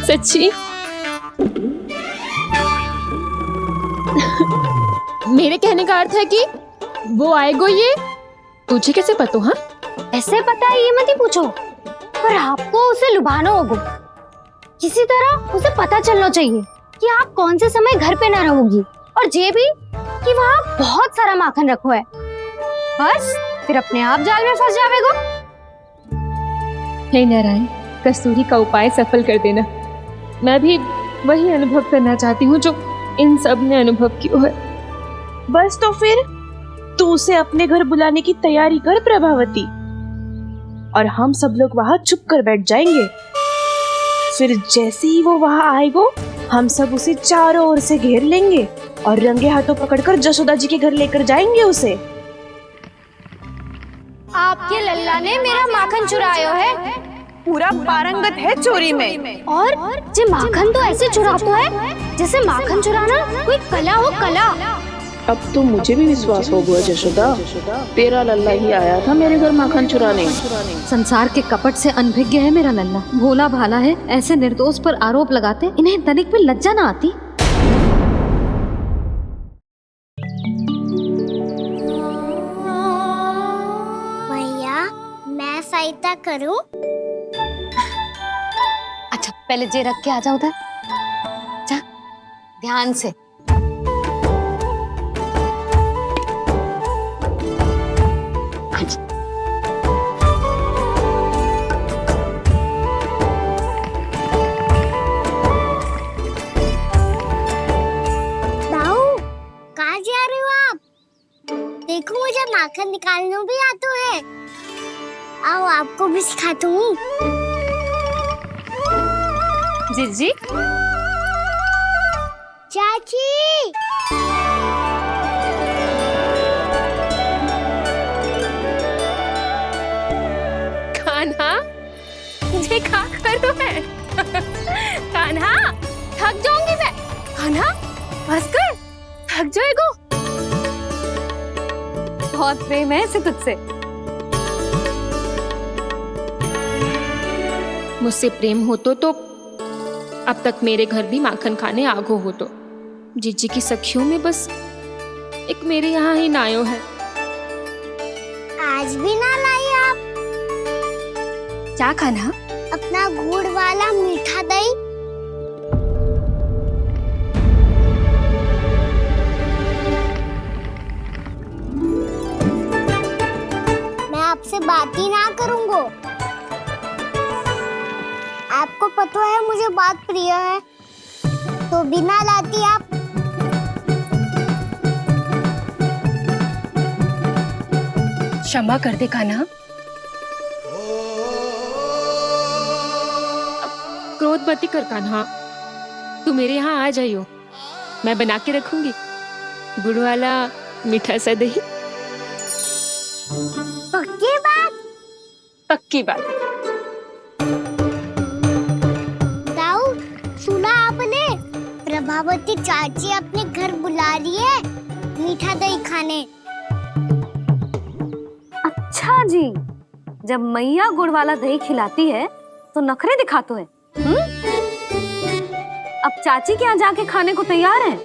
L: सच्ची? मेरे कहने का अर्थ है कि वो आएगो, ये तुझे कैसे पता? हाँ,
D: ऐसे पता है ये मत ही पूछो, पर आपको उसे लुभाना होगा। किसी तरह उसे पता चलना चाहिए कि आप कौन से समय घर पे ना रहोगी, और ये भी कि वहाँ बहुत सारा माखन रखो है। बस फिर अपने आप जाल में फंस जावेगो।
L: हे नारायण, कस्तूरी का उपाय सफल कर देना। मैं भी वही अनुभव करना चाहती हूँ जो इन सब ने अनुभव किया है।
J: बस तो फिर तू उसे अपने घर बुलाने की तैयारी कर प्रभावती, और हम सब लोग वहाँ चुप कर बैठ जाएंगे। फिर जैसे ही वो वहाँ आएगो, हम सब उसे चारों ओर से घेर लेंगे और रंगे हाथों पकड़कर जशोदा जी के घर लेकर जाएंगे उसे।
D: आपके लल्ला ने मेरा माखन चुराया है,
C: पूरा पारंगत है चोरी में।
D: और जे माखन तो ऐसे चुराता है जैसे माखन चुराना कोई कला हो, कला।
J: अब तो मुझे भी विश्वास हो गया जशोदा, तेरा लल्ला ही आया था मेरे घर माखन चुराने।
B: संसार के कपट से अनभिज्ञ है मेरा लल्ला, भोला भाला है। ऐसे निर्दोष पर आरोप लगाते इन्हें तनिक भी लज्जा ना आती।
A: भैया, मैं सहायता करूं?
B: अच्छा, पहले जे रख के आ जाओ उधर, जा ध्यान से।
A: देखो, मुझे माखन निकालना भी आता है। आओ, आपको भी सिखाता हूँ।
B: जीजी,
A: चाची,
L: कान्हा, ये क्या करो है? कान्हा, थक जाऊंगी मैं। कान्हा, बस कर, थक जाएगो।
B: बहुत प्रेम है इसे तुझसे।
L: मुझसे प्रेम हो तो अब तक मेरे घर भी माखन खाने आगो हो तो। जीजी की सखियों में बस एक मेरे यहाँ ही नायो है।
A: आज भी ना लाई आप?
L: क्या खाना?
A: अपना गुड़ वाला मीठा दही। मैं आपसे बात ही ना करूंगा। आपको पता है मुझे बात प्रिय है, तो बिना लाती आप।
L: क्षमा कर दे कान्हा, क्रोध मत कर कान्हा, तू मेरे यहाँ आ जाइयो, मैं बना के रखूंगी गुड़ वाला मीठा सा दही।
A: पक्की बात?
L: पक्की बात।
A: दाऊ, सुना आपने? प्रभावती चाची अपने घर बुला रही है मीठा दही खाने।
B: अच्छा जी, जब मैया गुड़ वाला दही खिलाती है तो नखरे दिखाते हैं। अब चाची के यहाँ जाके खाने को तैयार हैं।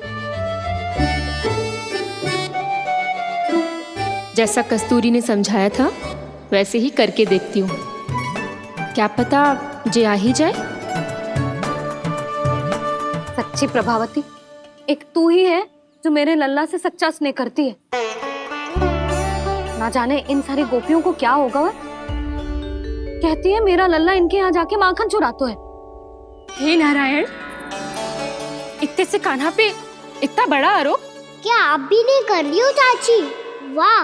L: जैसा कस्तूरी ने समझाया था वैसे ही करके देखती हूँ, क्या पता जे आ ही जाए।
B: सच्ची प्रभावती, एक तू ही है जो मेरे लल्ला से सच्चा स्नेह करती है। ना जाने इन सारी गोपियों को क्या होगा। वह कहती है मेरा लल्ला इनके यहाँ जाके माखन चुराता है।
L: हे नारायण, इतने से कान्हा पे इतना बड़ा आरोप।
A: क्या आप भी नहीं कर रही हो चाची? वाह,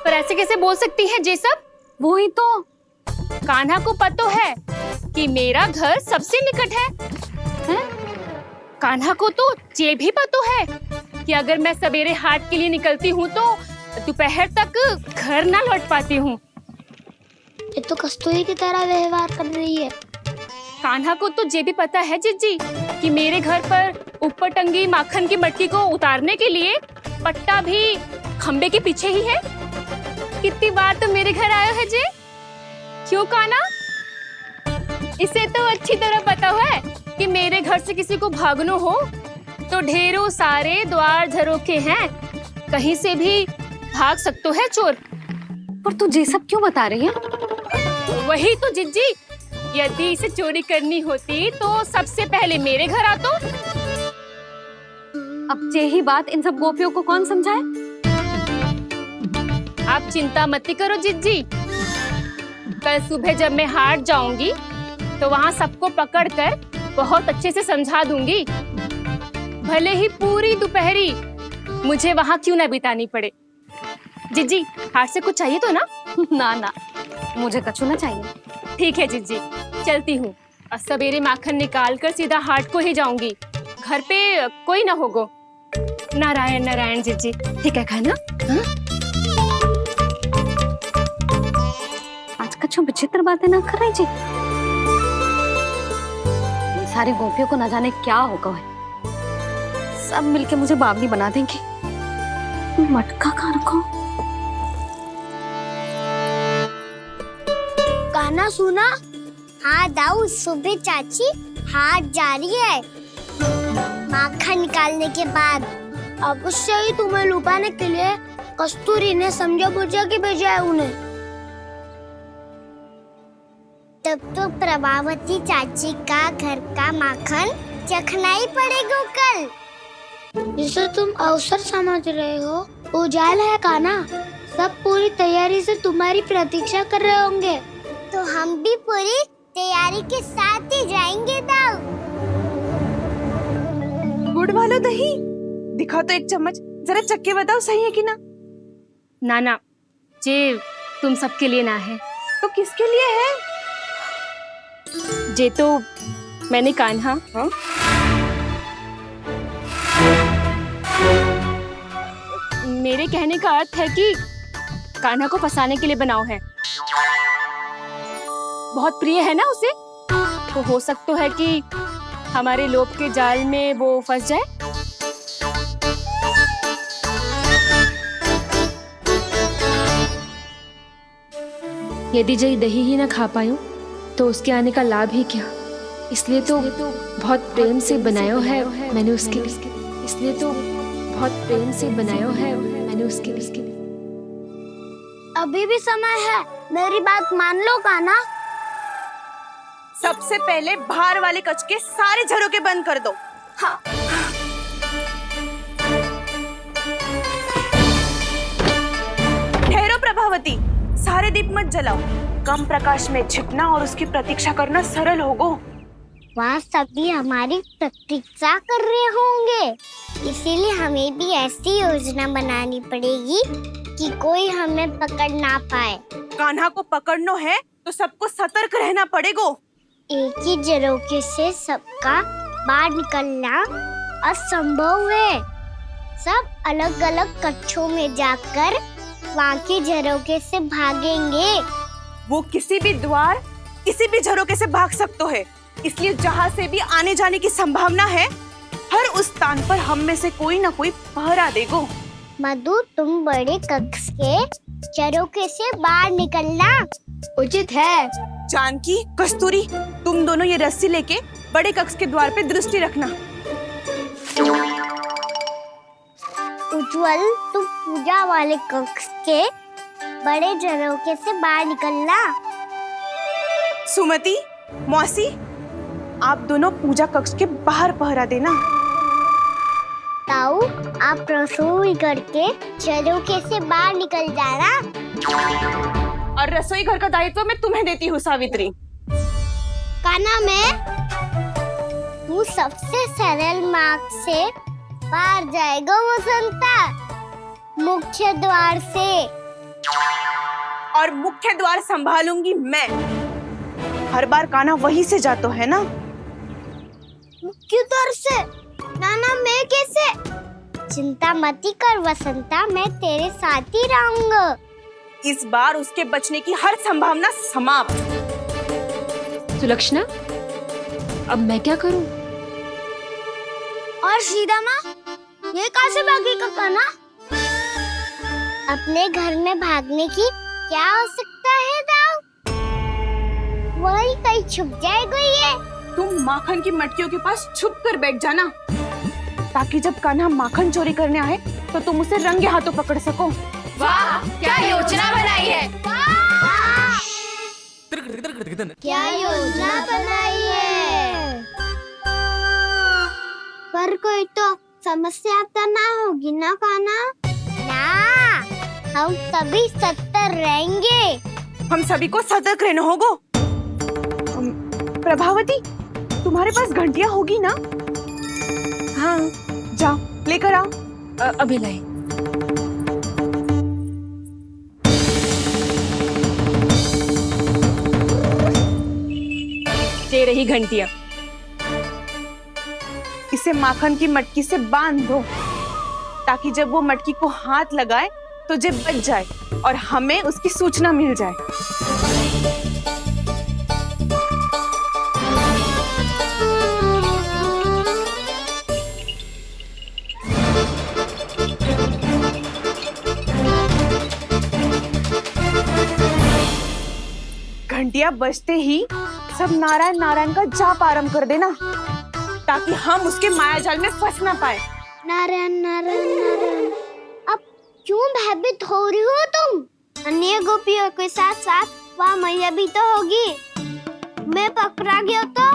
L: पर ऐसे कैसे बोल सकती है जे सब?
B: वो ही तो,
L: कान्हा को पता है कि मेरा घर सबसे निकट है? कान्हा को तो ये भी पता है कि अगर मैं सवेरे हाट के लिए निकलती हूँ तो दोपहर तक घर ना लौट पाती हूँ।
A: ये तो कस्तूरी की तरह व्यवहार कर रही है।
L: कान्हा को तो ये भी पता है जिज्जी कि मेरे घर पर ऊपर टंगी माखन की मटकी को उतारने के लिए पट्टा भी खंबे के पीछे ही है। कितनी बार तो मेरे घर आयो है जी। क्यों कान्हा? इसे तो अच्छी तरह पता है कि मेरे घर से किसी को भागनो हो तो ढेरों सारे द्वार झरोखे हैं, कहीं से भी भाग सकते है चोर।
B: पर तू ये सब क्यों बता रही है?
L: वही तो जिज्जी, यदि इसे चोरी करनी होती तो सबसे पहले मेरे घर आतो।
B: अब यही बात इन सब गोपियों को कौन समझाए?
L: आप चिंता मत करो जिज्जी, कल सुबह जब मैं हाट जाऊंगी तो वहाँ सबको पकड़कर बहुत अच्छे से समझा दूंगी, भले ही पूरी दोपहरी मुझे वहाँ क्यों ना बितानी पड़े। जिज्जी, हाट से कुछ चाहिए तो ना?
B: ना ना, मुझे कछु ना चाहिए।
L: ठीक है जिज्जी, चलती हूँ और सवेरे माखन निकाल कर सीधा हाट को ही जाऊंगी, घर पे कोई ना होगो। नारायण नारायण जिज्जी, ठीक है खाना?
B: आज कछु विचित्र बातें ना कर रही जी। सारी गोपियों को न जाने क्या होगा है। सब मिलके मुझे बावली बना देंगे। मटका कहाँ रखो?
A: गाना सुना? हाँ दाऊ, सुबह चाची हाट जा रही है माखन निकालने के बाद। अवश्य ही तुम्हें लुभाने के लिए कस्तूरी ने समझा बुझा के भेजा है उन्हें। तब तो प्रभावती चाची का घर का माखन चखना ही पड़ेगा कल। जिसे तुम अवसर समझ रहे हो, उजाल है कान्हा। सब पूरी तैयारी से तुम्हारी प्रतीक्षा कर रहे होंगे। तो हम भी पूरी तैयारी के साथ ही जाएंगे दाऊ।
C: गुड़ वाला दही दिखाओ तो एक चम्मच, जरा चख के बताओ सही है कि ना।
L: ना, जे तुम सबके लिए ना है।
C: तो किसके लिए है?
L: जे तो मैंने कान्हा मेरे कहने का अर्थ है कि कान्हा को फंसाने के लिए बनाओ है। बहुत प्रिय है ना उसे, तो हो सकता है कि हमारे लोभ के जाल में वो फंस जाए। यदि जय दही ही ना खा पायो तो उसके आने का लाभ ही क्या। इसलिए तो बहुत प्रेम से बनायो है मैंने उसके लिए। इसलिए तो बहुत प्रेम से बनायो है मैंने उसके लिए।
A: अभी भी समय है, मेरी बात मान लो कान्हा।
C: सबसे पहले बाहर वाले कच के सारे झरोके बंद कर दो। हाँ। ठहरो प्रभावती, सारे दीप मत जलाओ। कम प्रकाश में छिपना और उसकी प्रतीक्षा करना सरल होगो।
A: वहाँ सभी हमारी प्रतीक्षा कर रहे होंगे, इसीलिए हमें भी ऐसी योजना बनानी पड़ेगी कि कोई हमें पकड़ ना पाए।
C: कान्हा को पकड़ना है तो सबको सतर्क रहना पड़ेगा।
A: एक ही झरोखे से सबका बाहर निकलना असंभव है। सब अलग अलग कक्षों में जाकर वहाँ के झरोखे से भागेंगे।
C: वो किसी भी द्वार, किसी भी झरोखे से भाग सकते है, इसलिए जहाँ से भी आने जाने की संभावना है, हर उस स्थान पर हम में से कोई ना कोई पहरा देगो।
A: मधु, तुम बड़े कक्ष के झरोखे से बाहर निकलना उचित है।
C: जानकी, कस्तूरी, तुम दोनों ये रस्सी लेके बड़े कक्ष के द्वार पे दृष्टि रखना।
A: उज्जवल, तुम पूजा वाले कक्ष के बड़े झरोखे से बाहर निकलना।
C: सुमति, मौसी, आप दोनों पूजा कक्ष के बाहर पहरा देना।
A: ताऊ, आप रसोई करके झरोखे से बाहर निकल जाना।
C: और रसोई घर का दायित्व मैं तुम्हें देती हूँ सावित्री।
A: कान्हा, मैं तू सबसे सरल मार्ग से बाहर जाएगा वसंता, मुख्य द्वार से।
C: और मुख्य द्वार संभालूंगी मैं। हर बार कान्हा वहीं से जातो है ना।
A: मुख्य द्वार से? नाना, मैं कैसे? चिंता मत कर वसंता, मैं तेरे साथ ही रहूंगा।
C: इस बार उसके बचने की हर संभावना समाप्त।
L: सुलक्षणा, अब मैं क्या करूं?
A: और सीधा माँ, ये कहाँ से भागेगा कान्हा? अपने घर में भागने की क्या हो सकता है दाऊ? वही कहीं छुप जाएगा ये।
C: तुम माखन की मटकियों के पास छुप कर बैठ जाना, ताकि जब कान्हा माखन चोरी करने आए तो तुम उसे रंगे हाथों पकड़ सको।
L: वाह, क्या योजना बनाई है!
A: क्या योजना बनाई है! पर कोई तो समस्या तो ना होगी ना कान्हा? ना, हम सभी सतर्क रहेंगे।
C: हम सभी को सतर्क रहना होगा। प्रभावती, तुम्हारे पास घंटियां होगी ना?
L: हाँ,
C: जाओ लेकर आओ।
L: अभी लाई। ये रही घंटियां।
C: इसे माखन की मटकी से बांध दो, ताकि जब वो मटकी को हाथ लगाए तो जे बच जाए और हमें उसकी सूचना मिल जाए। घंटियां बजते ही सब नारायण नारायण का जाप आरंभ कर देना, ताकि हम उसके मायाजाल में फंस ना पाए।
A: नारायण नारायण नारायण। अब क्यों भयभीत हो रही हो तुम? अन्य गोपियों के साथ साथ वहाँ मैया भी तो होगी। मैं पकड़ा गया तो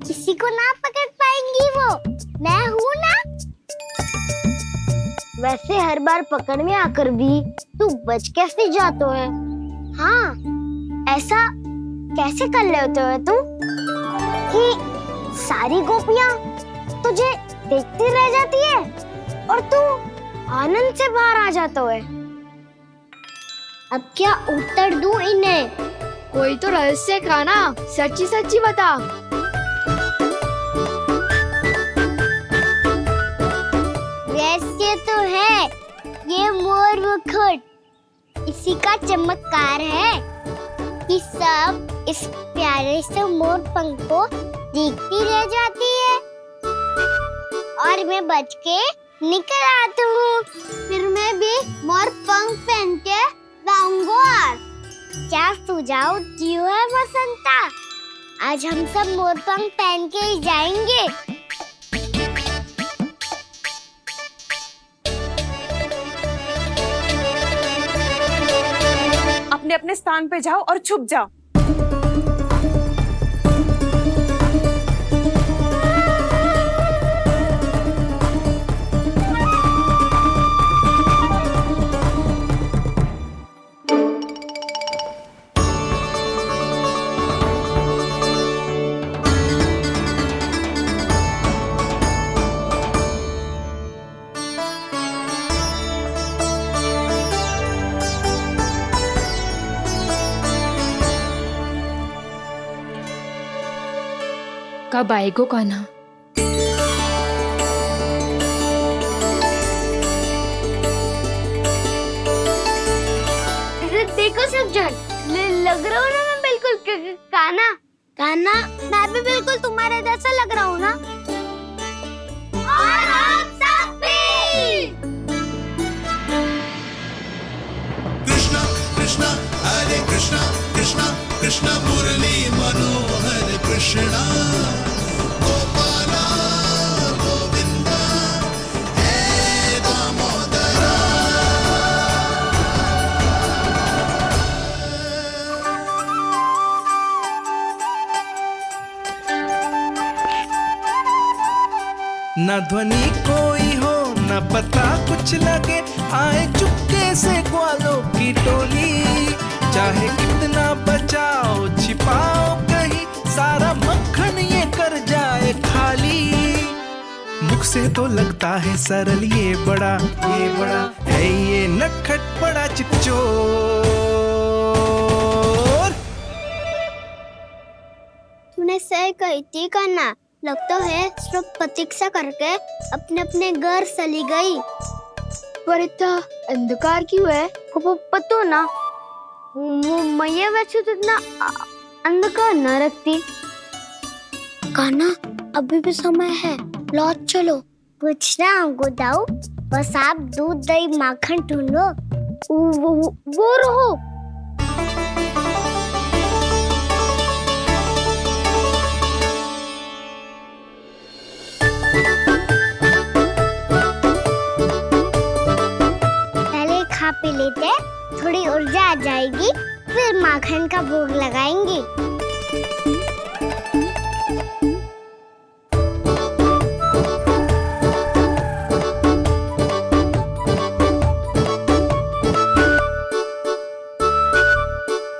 A: किसी को ना पकड़ पाएंगी वो। मैं हूँ ना। वैसे हर बार पकड़ में आकर भी तू बच कैसे जातो है? हाँ, ऐसा कैसे कर लेते हो तुम कि सारी गोपियाँ तुझे देखती रह जाती है और तू आनंद से बाहर आ जाता है? अब क्या उत्तर दूं इन्हें? कोई तो रहस्य कान्हा, सच्ची सच्ची बता। रहस्य तो है, ये मोर मुकुट इसी का चमत्कार है कि सब इस प्यारे से मोर पंख को देखती रह जाती है और मैं बच के निकल आता हूँ। फिर मैं भी मोर पंख पहन के रहूंगा। क्या सुझाव दियो है वसंता? आज हम सब मोर पंख पहन के ही जाएंगे।
C: अपने अपने स्थान पे जाओ और छुप जाओ।
L: कब आएगो कान्हा?
A: देखो सब जन, लग रहा हूँ ना मैं बिल्कुल कान्हा। कान्हा, मैं भी बिल्कुल तुम्हारे जैसा लग रहा हूँ ना? और हम सब भी।
E: कृष्णा कृष्णा हरे कृष्णा कृष्णा कृष्णा मुरली मनोहर कृष्णा गोपाला गोविंदा हे दामोदरा। न ध्वनि कोई हो न पता कुछ लगे, आए चुपके से ग्वालों की टोली। चाहे कितना बचाओ छिपाओ कहीं, सारा मक्खन ये कर जाए खाली। मुख से तो लगता है सरल, ये बड़ा है ये नटखट बड़ा चिकचोर।
A: तूने सही कही थी कान्हा, लगता है सिर्फ प्रतीक्षा करके अपने अपने घर चली गई। पर इतना अंधकार क्यों है? पतो ना, मैया वैसे तो इतना अंधकार न रखती। कान्हा, अभी भी समय है, लौट चलो। कुछ ना हमको दाऊ, बस आप दूध दही माखन ढूंढो। वो रहो। खा पी लेते, थोड़ी ऊर्जा आ जाएगी, फिर माखन का भोग लगाएंगे।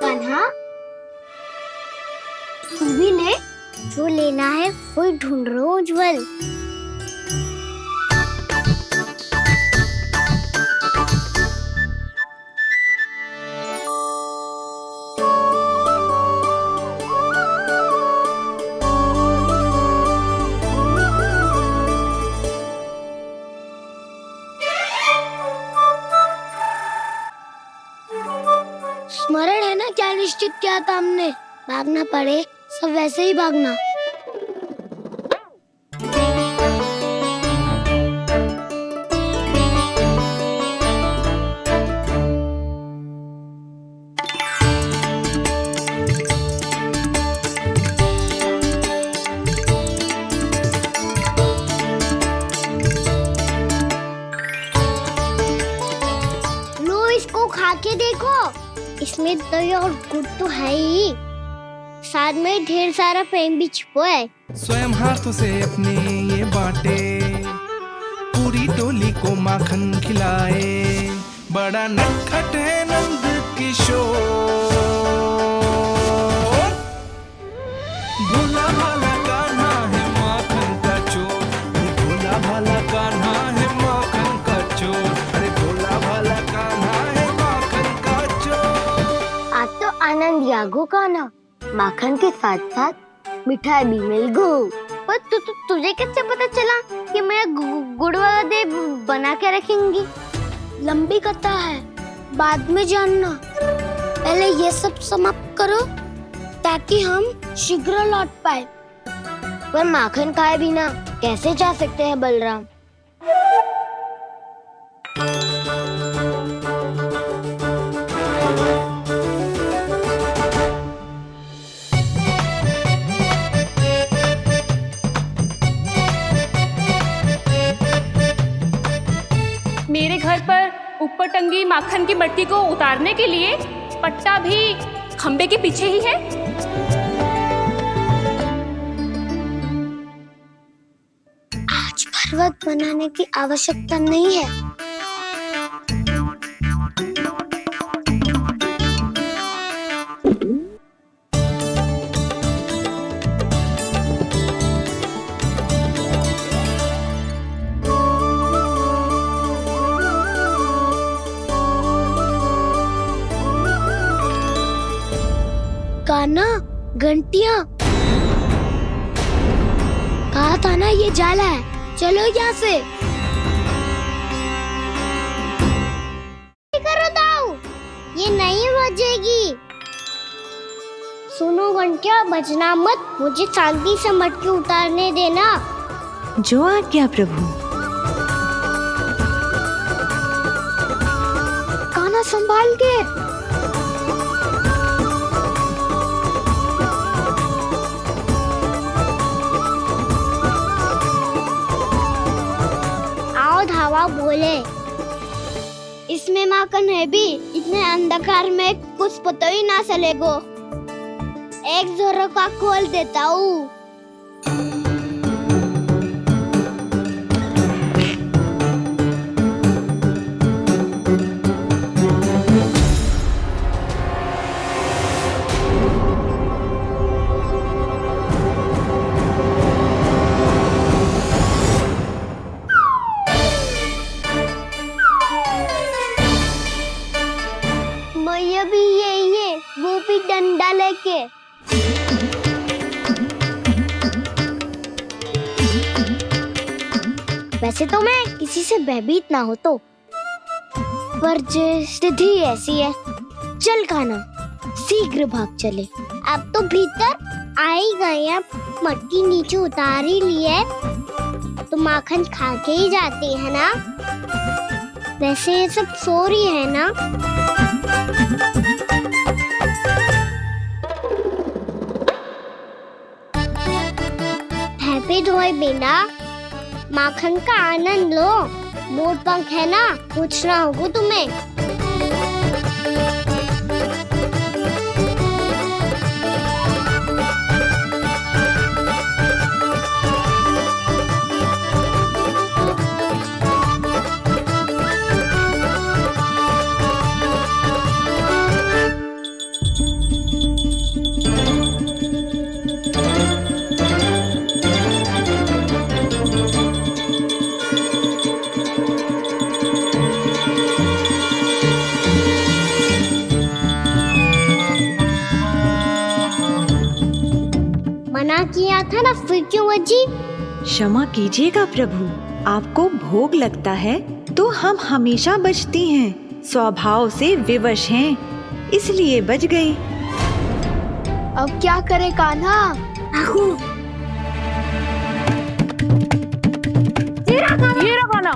A: कान्हा, तू भी ले, जो लेना है वो ढूंढ रहा हूँ उज्जवल। स्मरण है ना क्या निश्चित किया था हमने? भागना पड़े सब वैसे ही भागना। लो इसको खा के देखो, इसमें दही और गुड़ तो है ही, साथ में ढेर सारा प्रेम भी छुपा है।
E: स्वयं हाथों से अपने ये बांटे, पूरी टोली को माखन खिलाए। बड़ा नटखट है नंद किशोर, भोला भाला कान्हा है माखन का चोर। भोला भाला कान्हा है माखन का चोर। अरे भोला भाला कान्हा है माखन का चोर।
A: आज तो आनंद यागो कान्हा, माखन के साथ साथ मिठाई भी मिल गई। पर तुझे कैसे पता चला कि मैं गुड़ वाला देव बना के रखेंगी? लंबी कथा है, बाद में जानना। पहले ये सब समाप्त करो ताकि हम शीघ्र लौट पाए। पर माखन खाए बिना कैसे जा सकते हैं बलराम?
L: मेरे घर पर ऊपर टंगी माखन की मटकी को उतारने के लिए पट्टा भी खंबे के पीछे ही है।
A: आज पर्वत बनाने की आवश्यकता नहीं है। गाना, घंटियां, कहा था ना ये जाला है, चलो यहाँ से। करो दाऊ, ये नहीं बजेगी। सुनो घंटिया, बजना मत, मुझे शांति से मटकी उतारने देना।
M: जो आज्ञा प्रभु।
A: कान्हा संभाल के। आओ धावा बोले, इसमें माखन है भी, इतने अंधकार में कुछ पता ही ना चलेगो। एक जोरों का खोल देता हूँ। मैया भी यही है, वो भी डंडा लेके। वैसे तो मैं किसी से भयभीत ना हो तो, पर स्थिति ऐसी है। चल कान्हा, शीघ्र भाग चले। अब तो भीतर आ ही गए, अब मटकी नीचे उतार ही ली है तो माखन खा के ही जाते हैं ना। वैसे ये सब सो रही है ना। हैप्पी धोए बिना माखन का आनंद लो। मोर पंख है ना, पूछना होगा तुम्हें। मना किया था ना, फिर क्यों बजी?
M: क्षमा कीजिएगा प्रभु, आपको भोग लगता है तो हम हमेशा बजती हैं। स्वभाव से विवश हैं, इसलिए बज गई।
H: अब क्या करे कान्हा?
L: ये रहा कान्हा।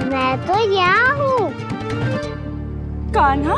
A: मैं तो यहाँ हूँ।
L: कान्हा,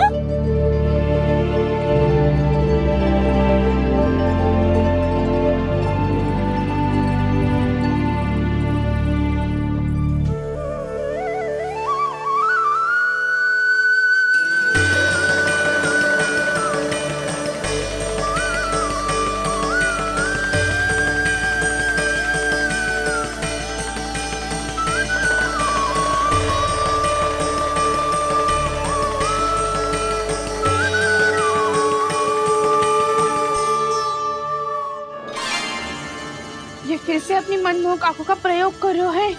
L: ये फिर से अपनी मनमोहक आंखों का प्रयोग कर रहे हैं।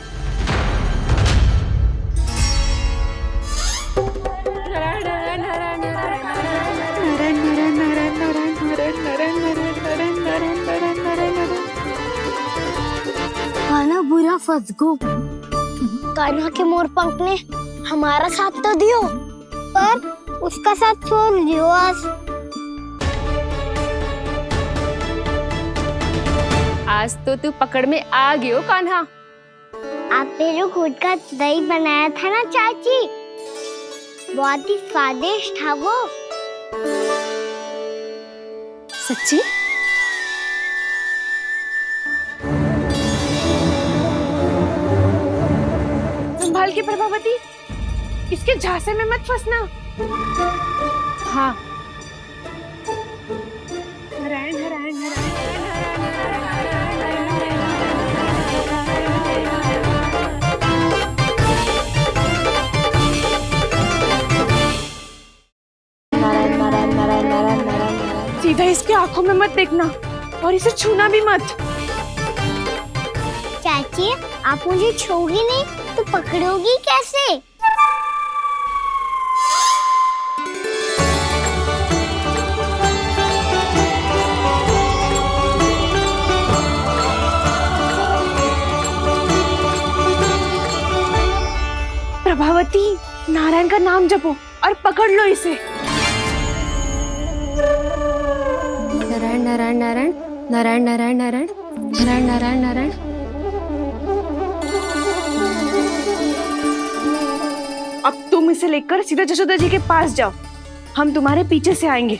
A: कान्हा बुरा फंस गो। कान्हा के मोर पंख ने हमारा साथ तो दियो, पर उसका साथ छोड़ दियो आज।
L: आज तो तू पकड़ में आ गई हो कान्हा।
A: आपने जो खुद का दही बनाया था ना चाची, बहुत ही स्वादिष्ट था वो।
H: सच्ची?
L: संभाल के प्रभावती, इसके झांसे में मत फंसना। हाँ। नारायण नारायण नारायण नारायण नारायण
C: इसके आंखों में मत देखना और इसे छूना भी मत।
A: चाची, आप मुझे छोगी नहीं तो पकड़ोगी कैसे?
C: प्रभावती, नारायण का नाम जपो और पकड़ लो इसे।
B: नारायण नारायण नारायण नारायण नारायण नारायण नारायण नारायण नारायण।
C: अब तुम इसे लेकर सीधा जशोदा जी के पास जाओ, हम तुम्हारे पीछे से आएंगे।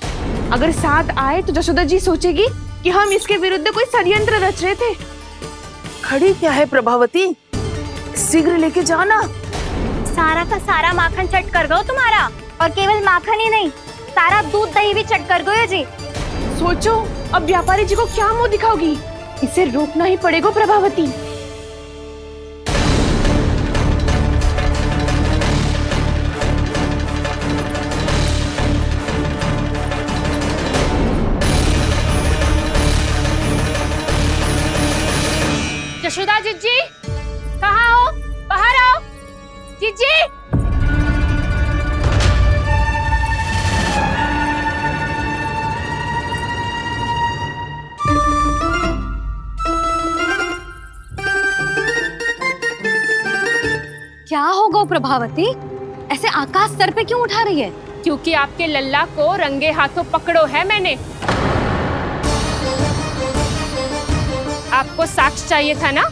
C: अगर साथ आए तो जशोदा जी सोचेगी कि हम इसके विरुद्ध कोई षड्यंत्र रच रहे थे। खड़ी क्या है प्रभावती, शीघ्र लेके जाओ ना।
I: सारा का सारा माखन चट कर गयो तुम्हारा, और केवल माखन ही नहीं, सारा दूध दही भी चट कर गयो जी।
C: सोचो अब व्यापारी जी को क्या मुंह दिखाओगी, इसे रोकना ही पड़ेगा प्रभावती।
L: जशोदा जीजी, कहाँ हो? बाहर आओ जीजी।
B: क्या होगा प्रभावती, ऐसे आकाश सर पे क्यों उठा रही है?
L: क्योंकि आपके लल्ला को रंगे हाथों पकड़ो है मैंने। आपको साक्ष्य चाहिए था ना,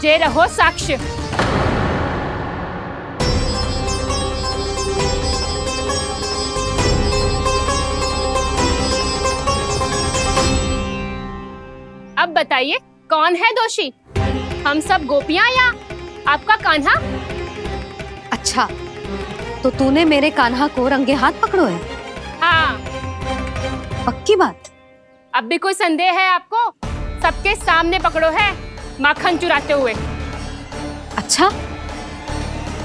L: जे रहो साक्ष्य। अब बताइए कौन है दोषी, हम सब गोपियां या आपका कान्हा?
B: अच्छा, तो तूने मेरे कान्हा को रंगे हाथ पकड़ो है?
L: हाँ।
B: पक्की बात?
L: अब भी कोई संदेह है आपको? सबके सामने पकड़ो है माखन चुराते हुए।
B: अच्छा,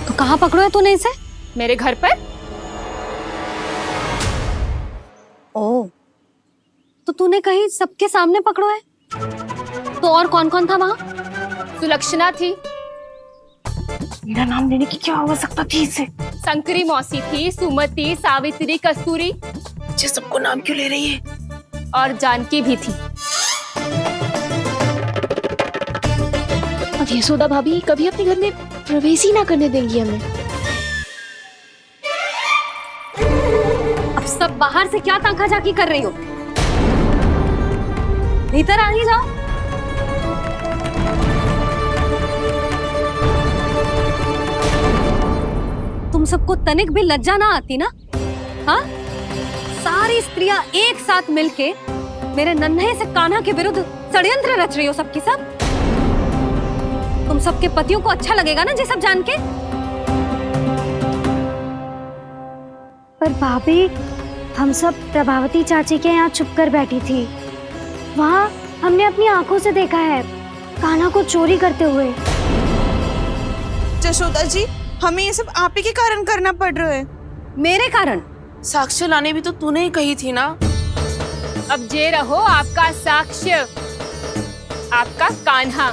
B: तो कहाँ पकड़ो है तूने इसे?
L: मेरे घर पर।
B: ओ, तो तूने कहीं सबके सामने पकड़ो है? तो और कौन कौन था वहाँ?
L: सुलक्षणा थी।
C: मेरा नाम लेने की क्या आवश्यकता थी इसे?
L: शंकरी मौसी थी, सुमति, सावित्री, कस्तूरी।
C: ये सबको नाम क्यों ले रही है?
L: और जानकी भी थी।
J: अब यशोदा भाभी कभी अपने घर में प्रवेश ही ना करने देंगी हमें।
B: अब सब बाहर से क्या ताका झाकी कर रही हो? भीतर आ ही जाओ। तुम सबको तनिक भी लज्जा ना आती ना? हाँ, सारी स्त्रियां एक साथ मिलके मेरे नन्हे से कान्हा के विरुद्ध षड्यंत्र रच रही हो सबकी सब। तुम सबके पतियों को अच्छा लगेगा ना ये सब जान के?
D: पर भाभी, हम सब प्रभावती चाची के यहाँ छुप कर बैठी थी। वहाँ हमने अपनी आंखों से देखा है कान्हा को चोरी करते हुए।
C: जशोदा जी, हमें ये सब आप ही के कारण करना पड़ रहा है।
B: मेरे कारण?
C: साक्ष्य लाने भी तो तूने ही कही थी ना।
L: अब जे रहो आपका साक्ष्य, आपका कान्हा।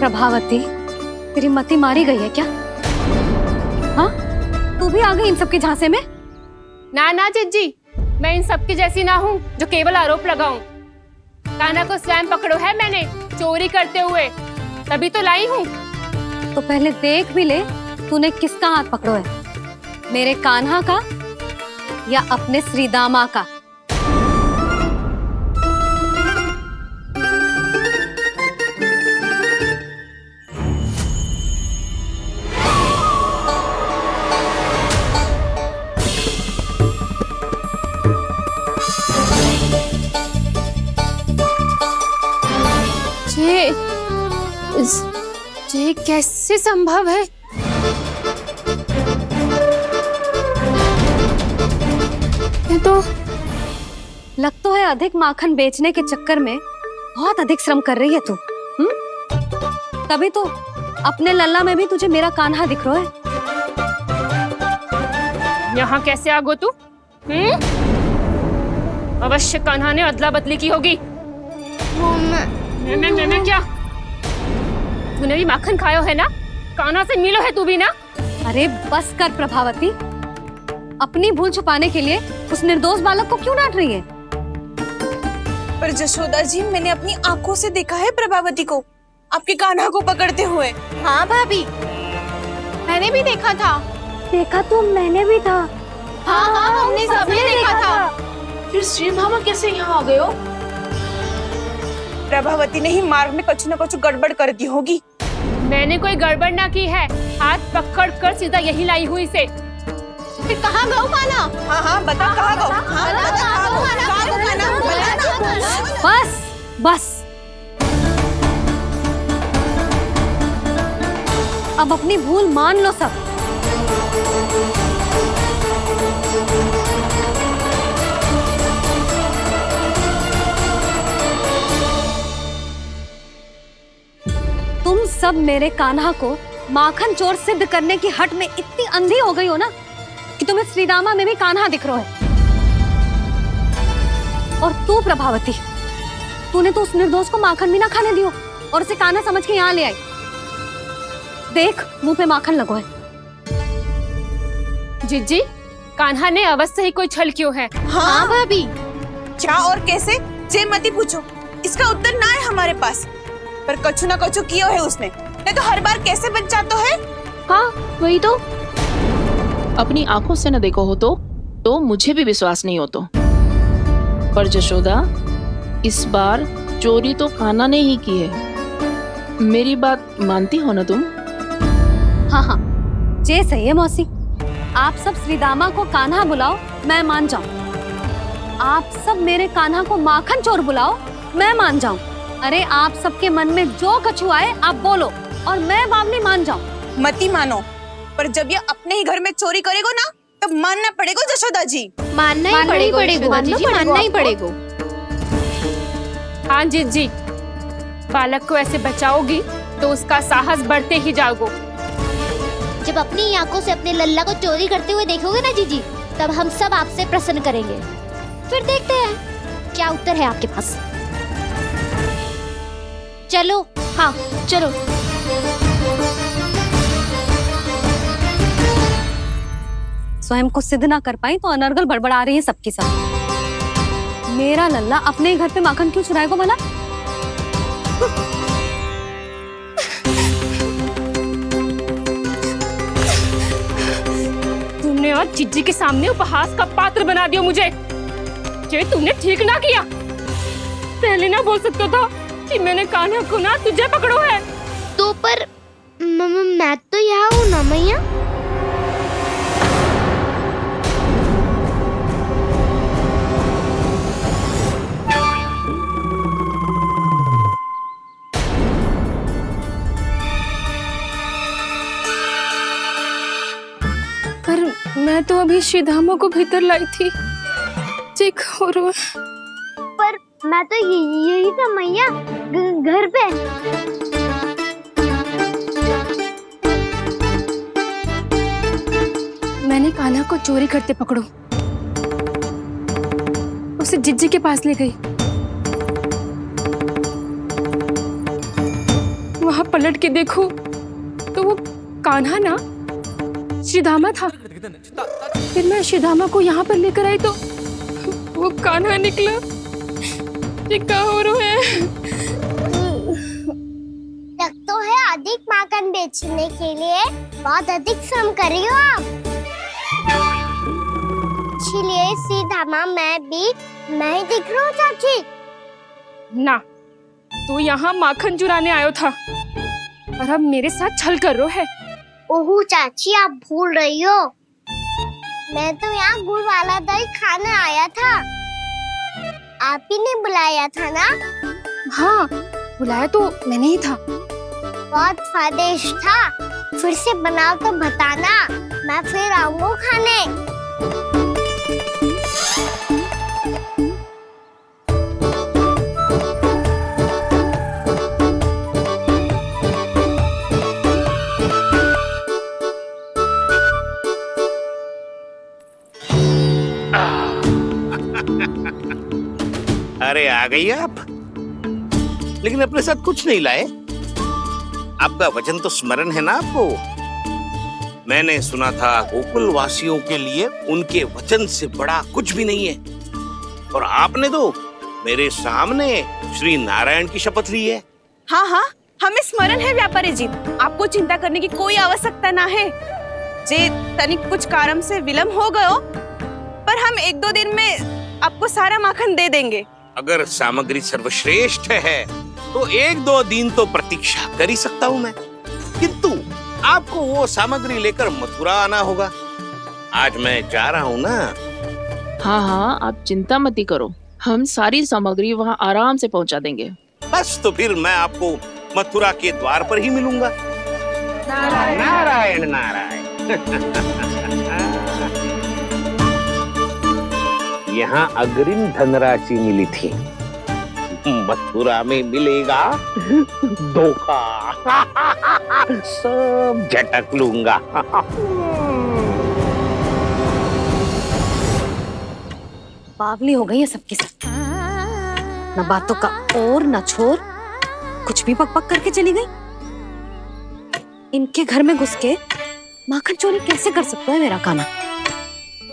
B: प्रभावती, तेरी मति मारी गई है क्या? हाँ, तू भी आ गई इन सबके झांसे में?
L: ना ना जिज्जी, मैं इन सबकी जैसी ना हूँ जो केवल आरोप लगाऊं। कान्हा को स्वयं पकड़ो है मैंने चोरी करते हुए, तभी तो लाई हूँ।
B: तो पहले देख भी ले तूने किसका हाथ पकड़ो है, मेरे कान्हा का या अपने श्रीदामा का?
L: ये कैसे संभव है? ये तो
B: लग तो है अधिक माखन बेचने के चक्कर में बहुत अधिक श्रम कर रही है तू। तभी तो अपने लल्ला में भी तुझे मेरा कान्हा दिख रहा है।
L: यहाँ कैसे आ गो तू? अवश्य कान्हा ने अदला बदली की होगी। मैं क्या? तूने भी माखन खायो है ना? कान्हा से मिलो है तू भी ना?
B: अरे बस कर प्रभावती, अपनी भूल छुपाने के लिए उस निर्दोष बालक को क्यों डांट रही है?
C: पर जशोदा जी, मैंने अपनी आंखों से देखा है प्रभावती को आपके कान्हा को पकड़ते हुए।
K: हाँ भाभी, मैंने भी देखा था।
D: देखा तो मैंने भी था।
K: हाँ हाँ, हमने सबने देखा था।
J: फिर श्री धामा कैसे यहाँ आ गए हो?
C: प्रभावती ने ही मार्ग में कुछ न कुछ गड़बड़ कर दी होगी।
L: मैंने कोई गड़बड़ ना की है, हाथ पकड़ कर सीधा यही लाई हुई से।
K: फिर कहाँ गौ कान्हा?
C: हाँ हाँ बता कहाँ गौ? हाँ बता कहाँ गौ?
B: बस बस, अब अपनी भूल मान लो सब। तुम सब मेरे कान्हा को माखन चोर सिद्ध करने की हट में इतनी अंधी हो गई हो ना कि तुम्हें श्रीदामा में भी कान्हा दिख रहा है। और तू प्रभावती, तूने तो उस निर्दोष को माखन भी ना खाने दियो और उसे कान्हा समझ के यहाँ ले आई। देख, मुंह पे माखन लगो है।
L: जिज्जी, कान्हा ने अवश्य ही कोई छल क्यों है।
C: हाँ भाभी, क्या और कैसे जे मती पूछो, इसका उत्तर ना है हमारे पास। पर कछु ना कछु किया है उसने, नहीं तो हर बार कैसे बच जाता है।
J: हाँ वही तो, अपनी आंखों से न देखो हो तो मुझे भी विश्वास नहीं हो तो। पर जशोदा, इस बार चोरी तो कान्हा ने ही की है। मेरी बात मानती हो ना तुम?
B: हाँ हाँ, जे सही है मौसी। आप सब श्रीदामा को कान्हा बुलाओ, मैं मान जाऊं। आप सब मेरे कान्हा को माखन चोर बुलाओ, मैं मान जाऊं। अरे आप सबके मन में जो कछु आए आप बोलो और मैं बावली मान जाऊं।
C: मती मानो, पर जब ये अपने ही घर में चोरी करेगो ना तब मानना पड़ेगा जशोदा जी।
K: मानना ही पड़ेगा, मानना ही पड़ेगा।
L: हाँ जिज्जी, बालक को ऐसे बचाओगी तो उसका साहस बढ़ते ही जाओगे।
A: जब अपनी आंखों से अपने लल्ला को चोरी करते हुए देखोगे ना जीजी, तब हम सब आपसे प्रसन्न करेंगे। फिर देखते हैं क्या उत्तर है आपके पास। चलो, हाँ चलो।
B: स्वयं को सिद्ध ना कर पाई तो अनर्गल बड़बड़ा रही है सबकी सब। मेरा लल्ला अपने ही घर पे माखन क्यों चुराएगा भला?
L: तुमने आज जिज्जी के सामने उपहास का पात्र बना दिया मुझे। ये तुमने ठीक ना किया। पहले ना बोल सकता था कि मैंने कान्हा को ना तुझे पकड़ो है।
A: तो पर मैं तो यहाँ हूँ ना मैया।
L: पर मैं तो अभी श्रीधामा को भीतर लाई थी। चेक हो रहा।
A: पर मैं तो यही था मैया, घर पे।
L: मैंने कान्हा को चोरी करते पकड़ो, उसे जिज्जी के पास ले गई। वहां पलट के देखो तो वो कान्हा ना श्रीधामा था। फिर मैं श्रीधामा को यहाँ पर लेकर आई तो वो कान्हा निकला। ये क्या हो रहा है?
A: लग तो है अधिक माखन बेचने के लिए बहुत अधिक श्रम कर रही हो आप। इसलिए श्रीधामा मैं ही दिख रहा हूँ चाची।
L: ना, तू यहाँ माखन चुराने आयो था और अब मेरे साथ छल कर रो है।
A: ओह चाची, आप भूल रही हो, मैं तो यहाँ गुड़ वाला दही खाने आया था। आप ही ने बुलाया था ना?
L: हाँ, बुलाया तो मैंने ही था।
A: बहुत स्वादिष्ट था। फिर से बनाओ तो बताना, मैं फिर आऊंगा खाने।
N: अरे आ गई आप, लेकिन अपने साथ कुछ नहीं लाए। आपका वचन तो स्मरण है ना आपको? मैंने सुना था गोकुल वासियों के लिए उनके वचन से बड़ा कुछ भी नहीं है, और आपने तो मेरे सामने श्री नारायण की शपथ ली है।
C: हाँ हाँ, हमें स्मरण है व्यापारी जी, आपको चिंता करने की कोई आवश्यकता ना है। जे तनिक कुछ कारण से विलंब हो गयो, पर हम 1-2 दिन में आपको सारा माखन दे देंगे।
N: अगर सामग्री सर्वश्रेष्ठ है तो 1-2 दिन तो प्रतीक्षा कर ही सकता हूँ मैं, किंतु आपको वो सामग्री लेकर मथुरा आना होगा। आज मैं जा रहा हूँ ना।
J: हाँ हाँ, आप चिंता मत ही करो, हम सारी सामग्री वहाँ आराम से पहुँचा देंगे।
N: बस तो फिर मैं आपको मथुरा के द्वार पर ही मिलूंगा। नारायण नारायण। यहाँ अग्रिम धनराशि मिली थी, मथुरा में मिलेगा धोखा। सब झटक लूंगा।
B: बावली हो गई है सबकी सब, न बातों का और न छोर, कुछ भी पक पक करके चली गई। इनके घर में घुस के माखन चोरी कैसे कर सकता है मेरा काना?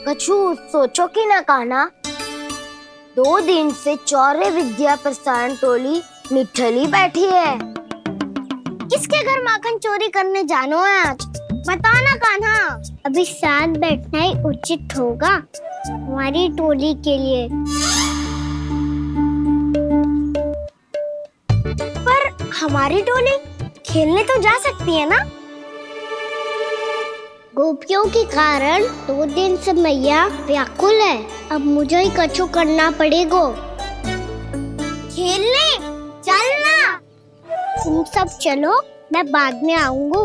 A: कछु सोचो कि ना काना, 2 दिन से चौर्य विद्या प्रसारण टोली निठली बैठी है। किसके घर माखन चोरी करने जानो है आज? बताना कान्हा। अभी साथ बैठना ही उचित होगा हमारी टोली के लिए। पर हमारी टोली खेलने तो जा सकती है ना? गोपियों के कारण 2 दिन से मैया व्याकुल है। अब मुझे ही कछु करना पड़ेगा। खेलने चलना। तुम सब चलो, मैं बाद में आऊंगा।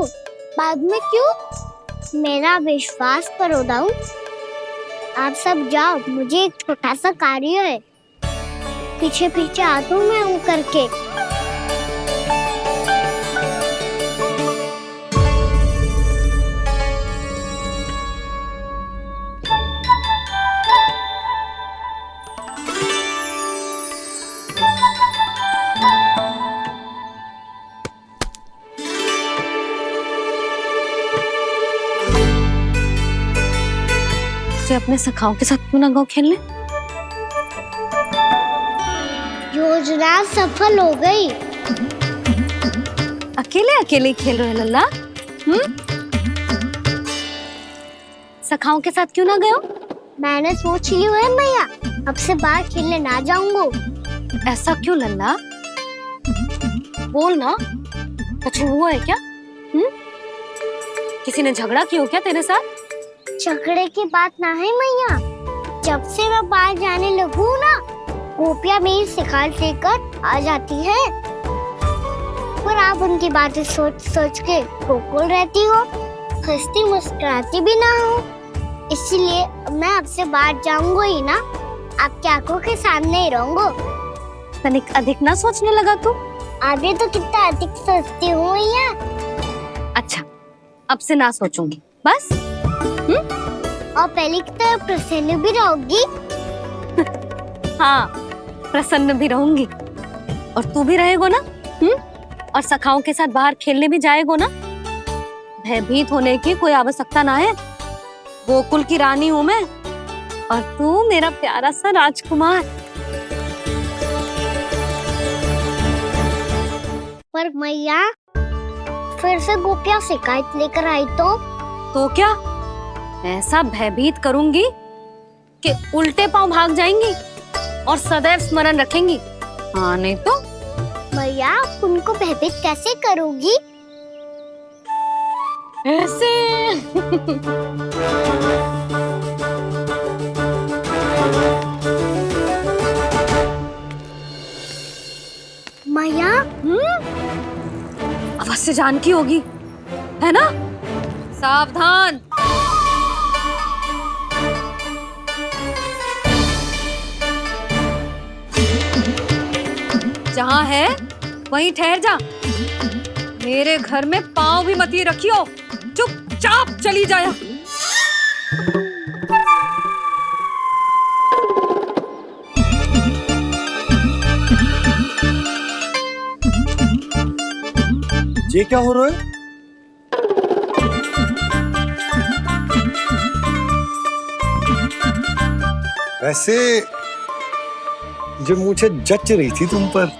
A: बाद में क्यों? मेरा विश्वास करो दाऊ। आप सब जाओ, मुझे एक छोटा सा कार्य है। पीछे पीछे आता हूँ मैं करके।
B: अपने सखाओं के साथ क्यों ना गाँव खेलने?
A: योजना सफल हो गई।
B: अकेले अकेले खेल रहे लल्ला? सखाओं के साथ क्यों ना गए?
A: मैंने सोच लिया है मैया, अब से बाहर खेलने ना जाऊंगा।
B: ऐसा क्यों लल्ला? बोल ना, कुछ हुआ है क्या? किसी ने झगड़ा किया क्या तेरे साथ?
A: झगड़े की बात ना है मैया, जब से मैं बाहर जाने लगू ना, गोपियां मेरी शिकायत लेकर आ जाती है। पर आप उनकी बातें सोच सोच के गोकुल रहती हो, हंसती मुस्कुराती भी ना हो। इसलिए मैं आपसे बाहर जाऊंगा ही ना, आपकी आंखों के सामने ही रहूंगा।
B: तनिक अधिक ना सोचने लगा तू?
A: आगे तो कितना अधिक सोचती हूँ मैया।
B: अच्छा, अब से ना सोचूंगी बस।
A: और पहले की तरह प्रसन्न भी रहोगी?
B: हाँ, प्रसन्न भी रहूंगी। और तू भी रहेगा ना? और सखाओं के साथ बाहर खेलने भी जाएगा ना? भयभीत होने की कोई आवश्यकता ना है। गोकुल की रानी हूँ मैं, और तू मेरा प्यारा सा राजकुमार।
A: पर मैया, फिर से गोपियां शिकायत लेकर आई तो
B: क्या? ऐसा भयभीत करूंगी कि उल्टे पांव भाग जाएंगी और सदैव स्मरण रखेंगी। हाँ नहीं तो?
A: मैया, उनको भयभीत कैसे करोगी?
B: ऐसे।
A: मैया,
B: अवश्य जानकी होगी, है ना? सावधान। जहाँ है वहीं ठहर जा। मेरे घर में पाँव भी मत ही रखियो, चुपचाप चली जाया।
O: ये क्या हो रहा है? वैसे जो मुझे जच रही थी तुम पर